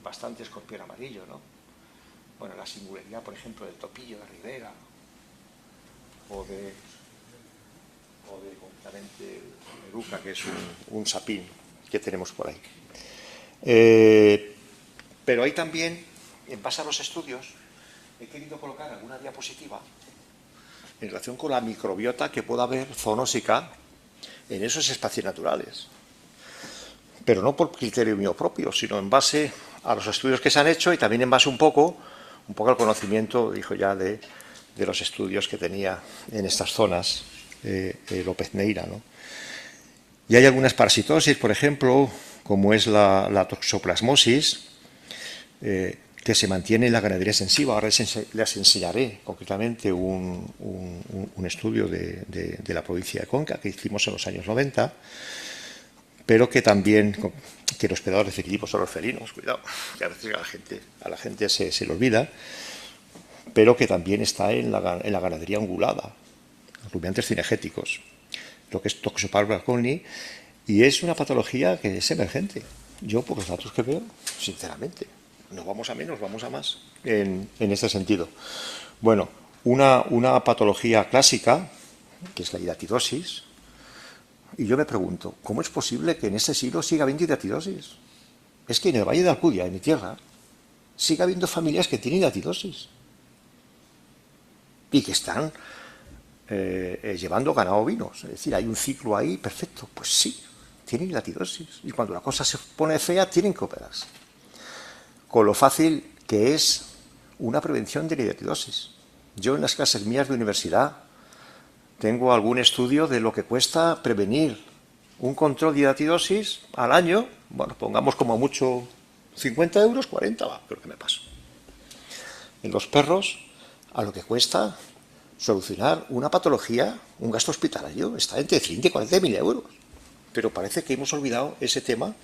bastante escorpión amarillo, ¿no? Bueno, la singularidad, por ejemplo, del topillo de Ribera, o de concretamente el eruca, que es un sapín que tenemos por ahí. Pero hay también, en base a los estudios, he querido colocar alguna diapositiva en relación con la microbiota que pueda haber zoonósica en esos espacios naturales. Pero no por criterio mío propio, sino en base a los estudios que se han hecho y también en base un poco al conocimiento, dijo ya, de los estudios que tenía en estas zonas López Neira, ¿no? Y hay algunas parasitosis, por ejemplo, como es la toxoplasmosis, que se mantiene en la ganadería extensiva. Ahora les enseñaré concretamente un estudio de la provincia de Cuenca que hicimos en los años 90, pero que también, que los predadores definitivos son los felinos, cuidado, que a veces a la gente se le olvida, pero que también está en la ganadería ungulada, rumiantes cinegéticos, lo que es Toxoplasma gondii, y es una patología que es emergente. Yo, por los datos que veo, sinceramente, no vamos a menos, vamos a más en este sentido. Bueno, una patología clásica, que es la hidatidosis, y yo me pregunto, ¿cómo es posible que en este siglo siga habiendo hidatidosis? Es que en el Valle de Alcudia, en mi tierra, sigue habiendo familias que tienen hidatidosis y que están llevando ganado ovinos. Es decir, hay un ciclo ahí perfecto. Pues sí, tienen hidatidosis. Y cuando la cosa se pone fea, tienen que operarse. Con lo fácil que es una prevención de la hidatidosis. Yo en las clases mías de universidad tengo algún estudio de lo que cuesta prevenir un control de hidatidosis al año. Bueno, pongamos como mucho 50 euros, 40, va, creo que me paso. En los perros, a lo que cuesta solucionar una patología, un gasto hospitalario, está entre 30 y 40 mil euros. Pero parece que hemos olvidado ese tema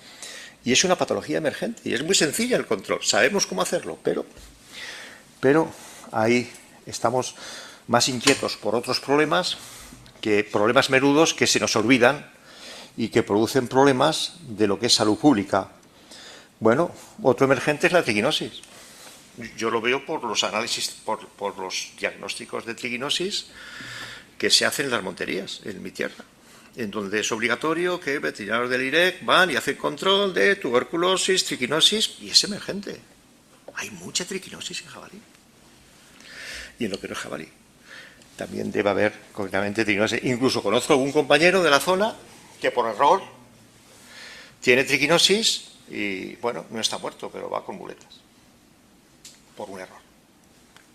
y es una patología emergente. Y es muy sencilla el control, sabemos cómo hacerlo, pero ahí estamos más inquietos por otros problemas menudos que se nos olvidan y que producen problemas de lo que es salud pública. Bueno, otro emergente es la triquinosis. Yo lo veo por los análisis, por los diagnósticos de triquinosis que se hacen en las monterías, en mi tierra, en donde es obligatorio que veterinarios del IREC van y hacen control de tuberculosis, triquinosis, y es emergente. Hay mucha triquinosis en jabalí. Y en lo que no es jabalí también debe haber concretamente triquinosis. Incluso conozco a algún compañero de la zona que por error tiene triquinosis y, bueno, no está muerto, pero va con muletas. Por un error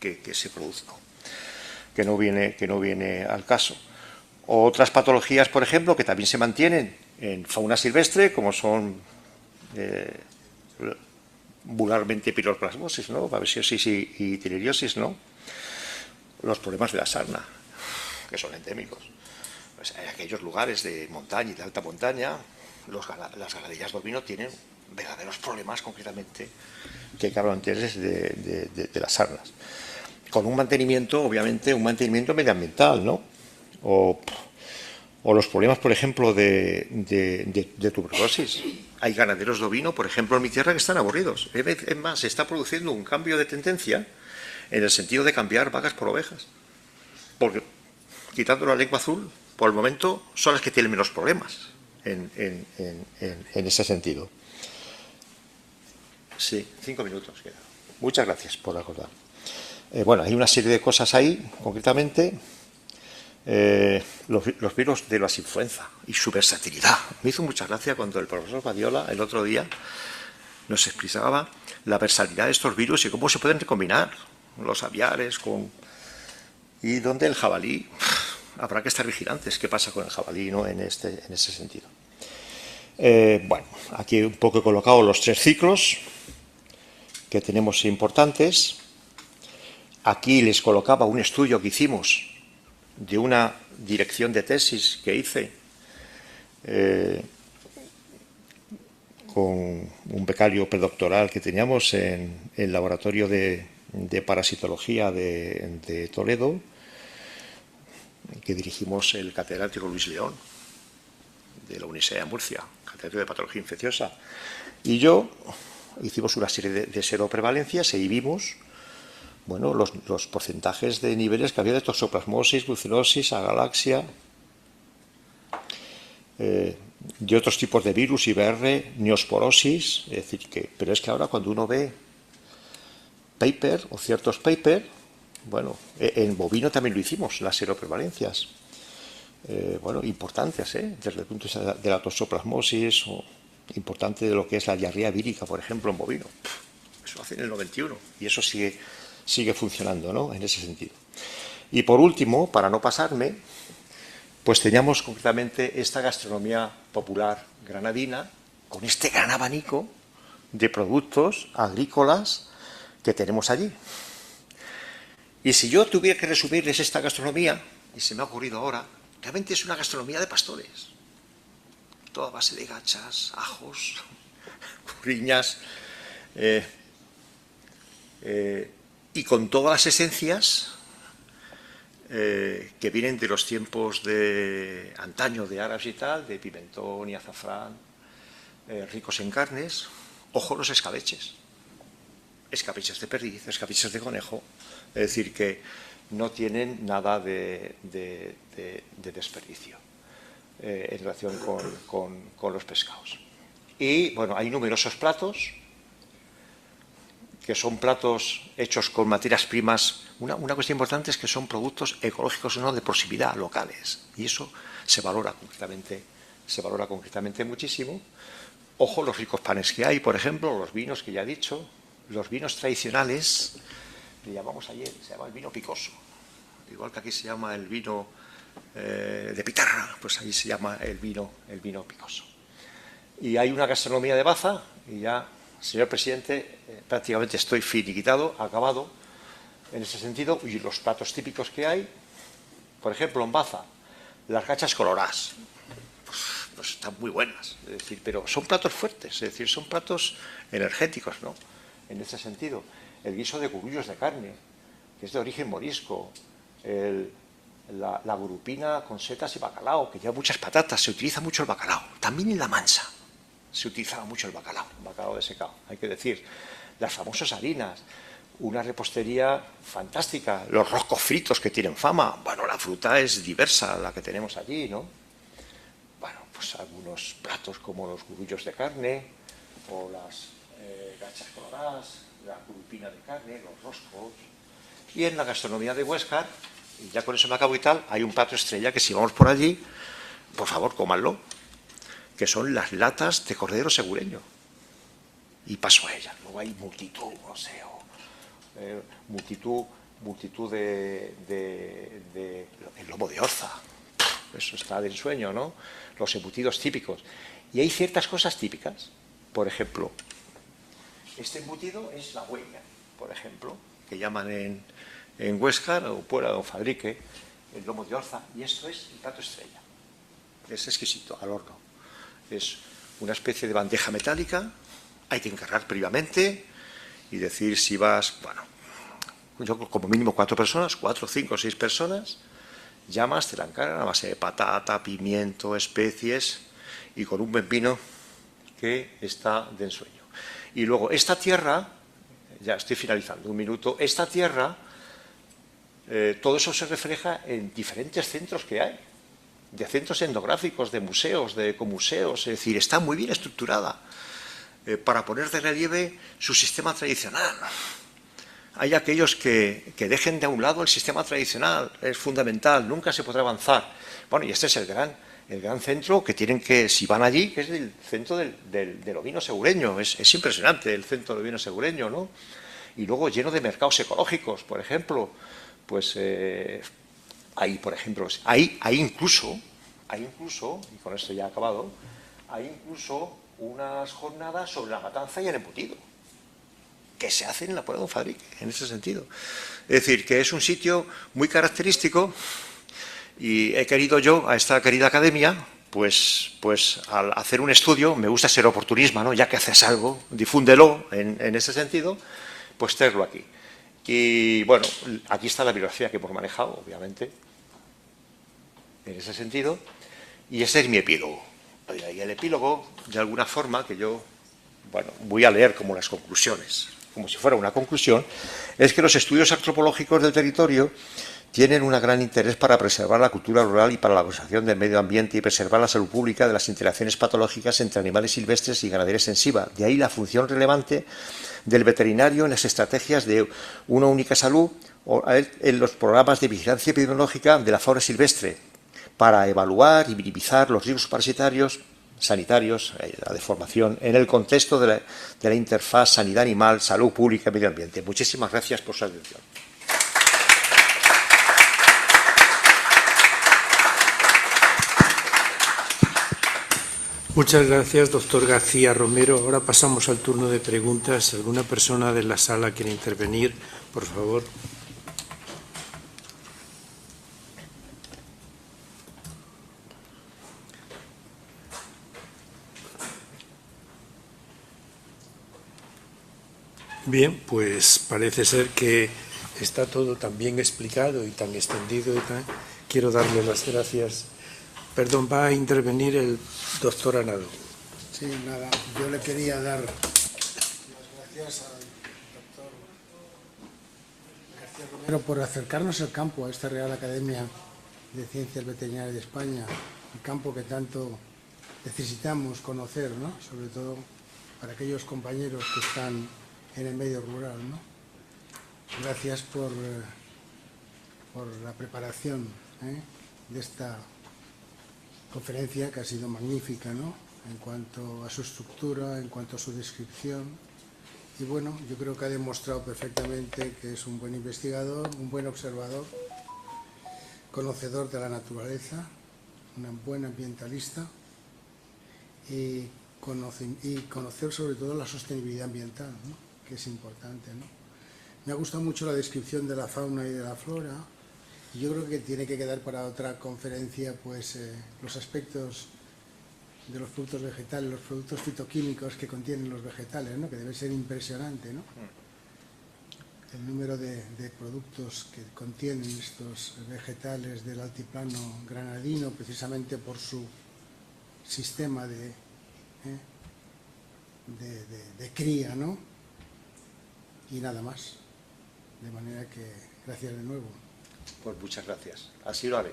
que se produjo, que no viene al caso. Otras patologías, por ejemplo, que también se mantienen en fauna silvestre, como son vulgarmente pilosplasmosis, ¿no? Babesiosis y tileriosis, ¿no? Los problemas de la sarna, que son endémicos. Pues en aquellos lugares de montaña y de alta montaña, las ganaderías de ovino tienen verdaderos problemas, concretamente, que hay que hablar antes de las sarnas. Con un mantenimiento, obviamente, un mantenimiento medioambiental, ¿no? O O los problemas, por ejemplo, de tuberculosis. Hay ganaderos de ovino, por ejemplo, en mi tierra, que están aburridos. Es más, se está produciendo un cambio de tendencia en el sentido de cambiar vacas por ovejas. Porque, quitando la lengua azul, por el momento, son las que tienen menos problemas en ese sentido. Sí, 5 minutos quedan. Muchas gracias por acordar. Bueno, hay una serie de cosas ahí, concretamente. Los virus de las influenza y su versatilidad. Me hizo mucha gracia cuando el profesor Badiola el otro día nos explicaba la versatilidad de estos virus y cómo se pueden recombinar los aviares con... y donde el jabalí, habrá que estar vigilantes qué pasa con el jabalí, ¿no? en ese sentido. Bueno, aquí un poco he colocado los 3 ciclos que tenemos importantes. Aquí les colocaba un estudio que hicimos de una dirección de tesis que hice con un becario predoctoral que teníamos en el laboratorio de parasitología de Toledo, que dirigimos el catedrático Luis León, de la Universidad de Murcia, catedrático de patología infecciosa. Y yo hicimos una serie de seroprevalencias y vimos, bueno, los porcentajes de niveles que había de toxoplasmosis, brucelosis, agalaxia, de otros tipos de virus, IBR, neosporosis, es decir, pero es que ahora cuando uno ve paper o ciertos paper, bueno, en bovino también lo hicimos, las seroprevalencias, bueno, importantes, desde el punto de vista de la toxoplasmosis, o importante de lo que es la diarrea vírica, por ejemplo, en bovino. Eso lo hace en el 91 y eso sigue funcionando, ¿no? En ese sentido. Y por último, para no pasarme, pues teníamos concretamente esta gastronomía popular granadina con este gran abanico de productos agrícolas que tenemos allí. Y si yo tuviera que resumirles esta gastronomía, y se me ha ocurrido ahora, realmente es una gastronomía de pastores. Toda base de gachas, ajos, curiñas, y con todas las esencias que vienen de los tiempos de antaño de árabes y tal, de pimentón y azafrán, ricos en carnes. Ojo, los escabeches. Escabeches de perdiz, escabeches de conejo. Es decir, que no tienen nada de desperdicio en relación con los pescados. Y, bueno, hay numerosos platos que son platos hechos con materias primas. Una cuestión importante es que son productos ecológicos, no de proximidad, locales. Y eso se valora concretamente muchísimo. Ojo, los ricos panes que hay, por ejemplo, los vinos que ya he dicho, los vinos tradicionales, le llamamos ayer, se llama el vino picoso. Igual que aquí se llama el vino de pitarra, pues ahí se llama el vino picoso. Y hay una gastronomía de Baza, y ya, señor presidente, prácticamente estoy finiquitado, acabado, en ese sentido. Y los platos típicos que hay, por ejemplo, en Baza, las gachas coloradas, pues están muy buenas, es decir, pero son platos fuertes, es decir, son platos energéticos, ¿no? En ese sentido, el guiso de curullos de carne, que es de origen morisco, la gurupina con setas y bacalao, que lleva muchas patatas, se utiliza mucho el bacalao, también en La Mancha se utilizaba mucho el bacalao desecado, hay que decir, las famosas harinas, una repostería fantástica, los roscos fritos que tienen fama. Bueno, la fruta es diversa, la que tenemos allí, ¿no? Bueno, pues algunos platos como los gurullos de carne o las gachas coloradas, la curupina de carne, los roscos. Y en la gastronomía de Huéscar, y ya con eso me acabo y tal, hay un plato estrella que si vamos por allí, por favor, cómanlo, que son las latas de cordero segureño. Y paso a ellas. Luego hay multitud, no sé, multitud de el lomo de Orza. Eso está de ensueño, ¿no? Los embutidos típicos. Y hay ciertas cosas típicas. Por ejemplo, este embutido es la huella, por ejemplo, que llaman en Huéscar o Puebla o Fadrique, el lomo de Orza. Y esto es el plato estrella. Es exquisito, al horno. Es una especie de bandeja metálica, hay que encargar previamente y decir si vas, bueno, yo como mínimo 4 personas, 4, 5, 6 personas, llamas, te la encargan a base de patata, pimiento, especies y con un buen vino que está de ensueño. Y luego esta tierra, ya estoy finalizando, un minuto, esta tierra, todo eso se refleja en diferentes centros que hay, de centros etnográficos, de museos, de ecomuseos, es decir, está muy bien estructurada para poner de relieve su sistema tradicional. Hay aquellos que dejen de un lado el sistema tradicional, es fundamental, nunca se podrá avanzar. Bueno, y este es el gran centro que tienen que, si van allí, que es el centro del ovino segureño, es impresionante el centro del ovino segureño, ¿no? Y luego lleno de mercados ecológicos, por ejemplo, pues hay, por ejemplo, hay incluso, y con esto ya he acabado, hay incluso unas jornadas sobre la matanza y el embutido, que se hacen en la Puebla de Fadrique, en ese sentido. Es decir, que es un sitio muy característico y he querido yo, a esta querida academia, pues al hacer un estudio, me gusta ser oportunismo, ¿no? Ya que haces algo, difúndelo en ese sentido, pues traerlo aquí. Y bueno, aquí está la bibliografía que hemos manejado, obviamente, en ese sentido, y ese es mi epílogo. Y el epílogo, de alguna forma, que yo, bueno, voy a leer como las conclusiones, como si fuera una conclusión, es que los estudios antropológicos del territorio tienen un gran interés para preservar la cultura rural y para la conservación del medio ambiente y preservar la salud pública de las interacciones patológicas entre animales silvestres y ganadería extensiva. De ahí la función relevante del veterinario en las estrategias de una única salud o en los programas de vigilancia epidemiológica de la fauna silvestre para evaluar y minimizar los riesgos parasitarios, sanitarios, la deformación, en el contexto de la interfaz sanidad animal, salud pública y medio ambiente. Muchísimas gracias por su atención. Muchas gracias, doctor García Romero. Ahora pasamos al turno de preguntas. Si alguna persona de la sala quiere intervenir, por favor. Bien, pues parece ser que está todo tan bien explicado y tan extendido. Quiero darle las gracias. Perdón, va a intervenir el doctor Anadón. Sí, nada, yo le quería dar las gracias al doctor García Romero por acercarnos al campo, a esta Real Academia de Ciencias Veterinarias de España, el campo que tanto necesitamos conocer, ¿no? Sobre todo para aquellos compañeros que están en el medio rural, ¿no? Gracias por la preparación de esta conferencia, que ha sido magnífica, ¿no? En cuanto a su estructura, en cuanto a su descripción. Y bueno, yo creo que ha demostrado perfectamente que es un buen investigador, un buen observador, conocedor de la naturaleza, un buen ambientalista y conocer sobre todo la sostenibilidad ambiental, ¿no? Que es importante, ¿no? Me ha gustado mucho la descripción de la fauna y de la flora. Y yo creo que tiene que quedar para otra conferencia pues los aspectos de los productos vegetales, los productos fitoquímicos que contienen los vegetales, ¿no? Que debe ser impresionante, ¿no? El número de productos que contienen estos vegetales del altiplano granadino, precisamente por su sistema de cría, ¿no? Y nada más. De manera que, gracias de nuevo. Pues muchas gracias. Así lo haré.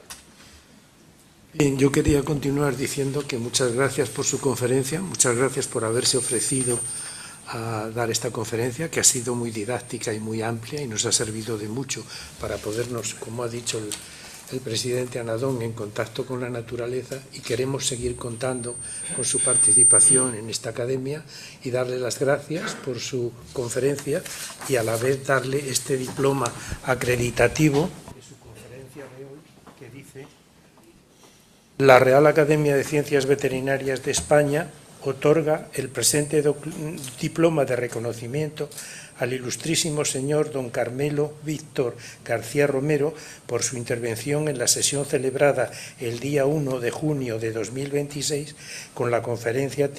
Bien, yo quería continuar diciendo que muchas gracias por su conferencia, muchas gracias por haberse ofrecido a dar esta conferencia, que ha sido muy didáctica y muy amplia y nos ha servido de mucho para podernos, como ha dicho el presidente Anadón, en contacto con la naturaleza, y queremos seguir contando con su participación en esta academia y darle las gracias por su conferencia y a la vez darle este diploma acreditativo de su conferencia de hoy, que dice: la Real Academia de Ciencias Veterinarias de España otorga el presente diploma de reconocimiento al ilustrísimo señor don Carmelo Víctor García Romero por su intervención en la sesión celebrada el día 1 de junio de 2026 con la conferencia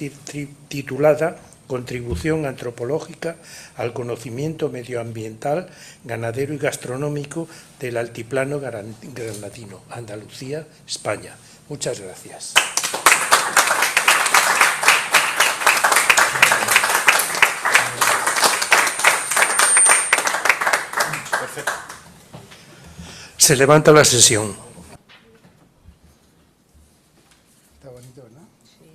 titulada contribución antropológica al conocimiento medioambiental, ganadero y gastronómico del altiplano granadino, Andalucía, España. Muchas gracias. Perfecto. Se levanta la sesión. Está bonito, ¿verdad? Sí.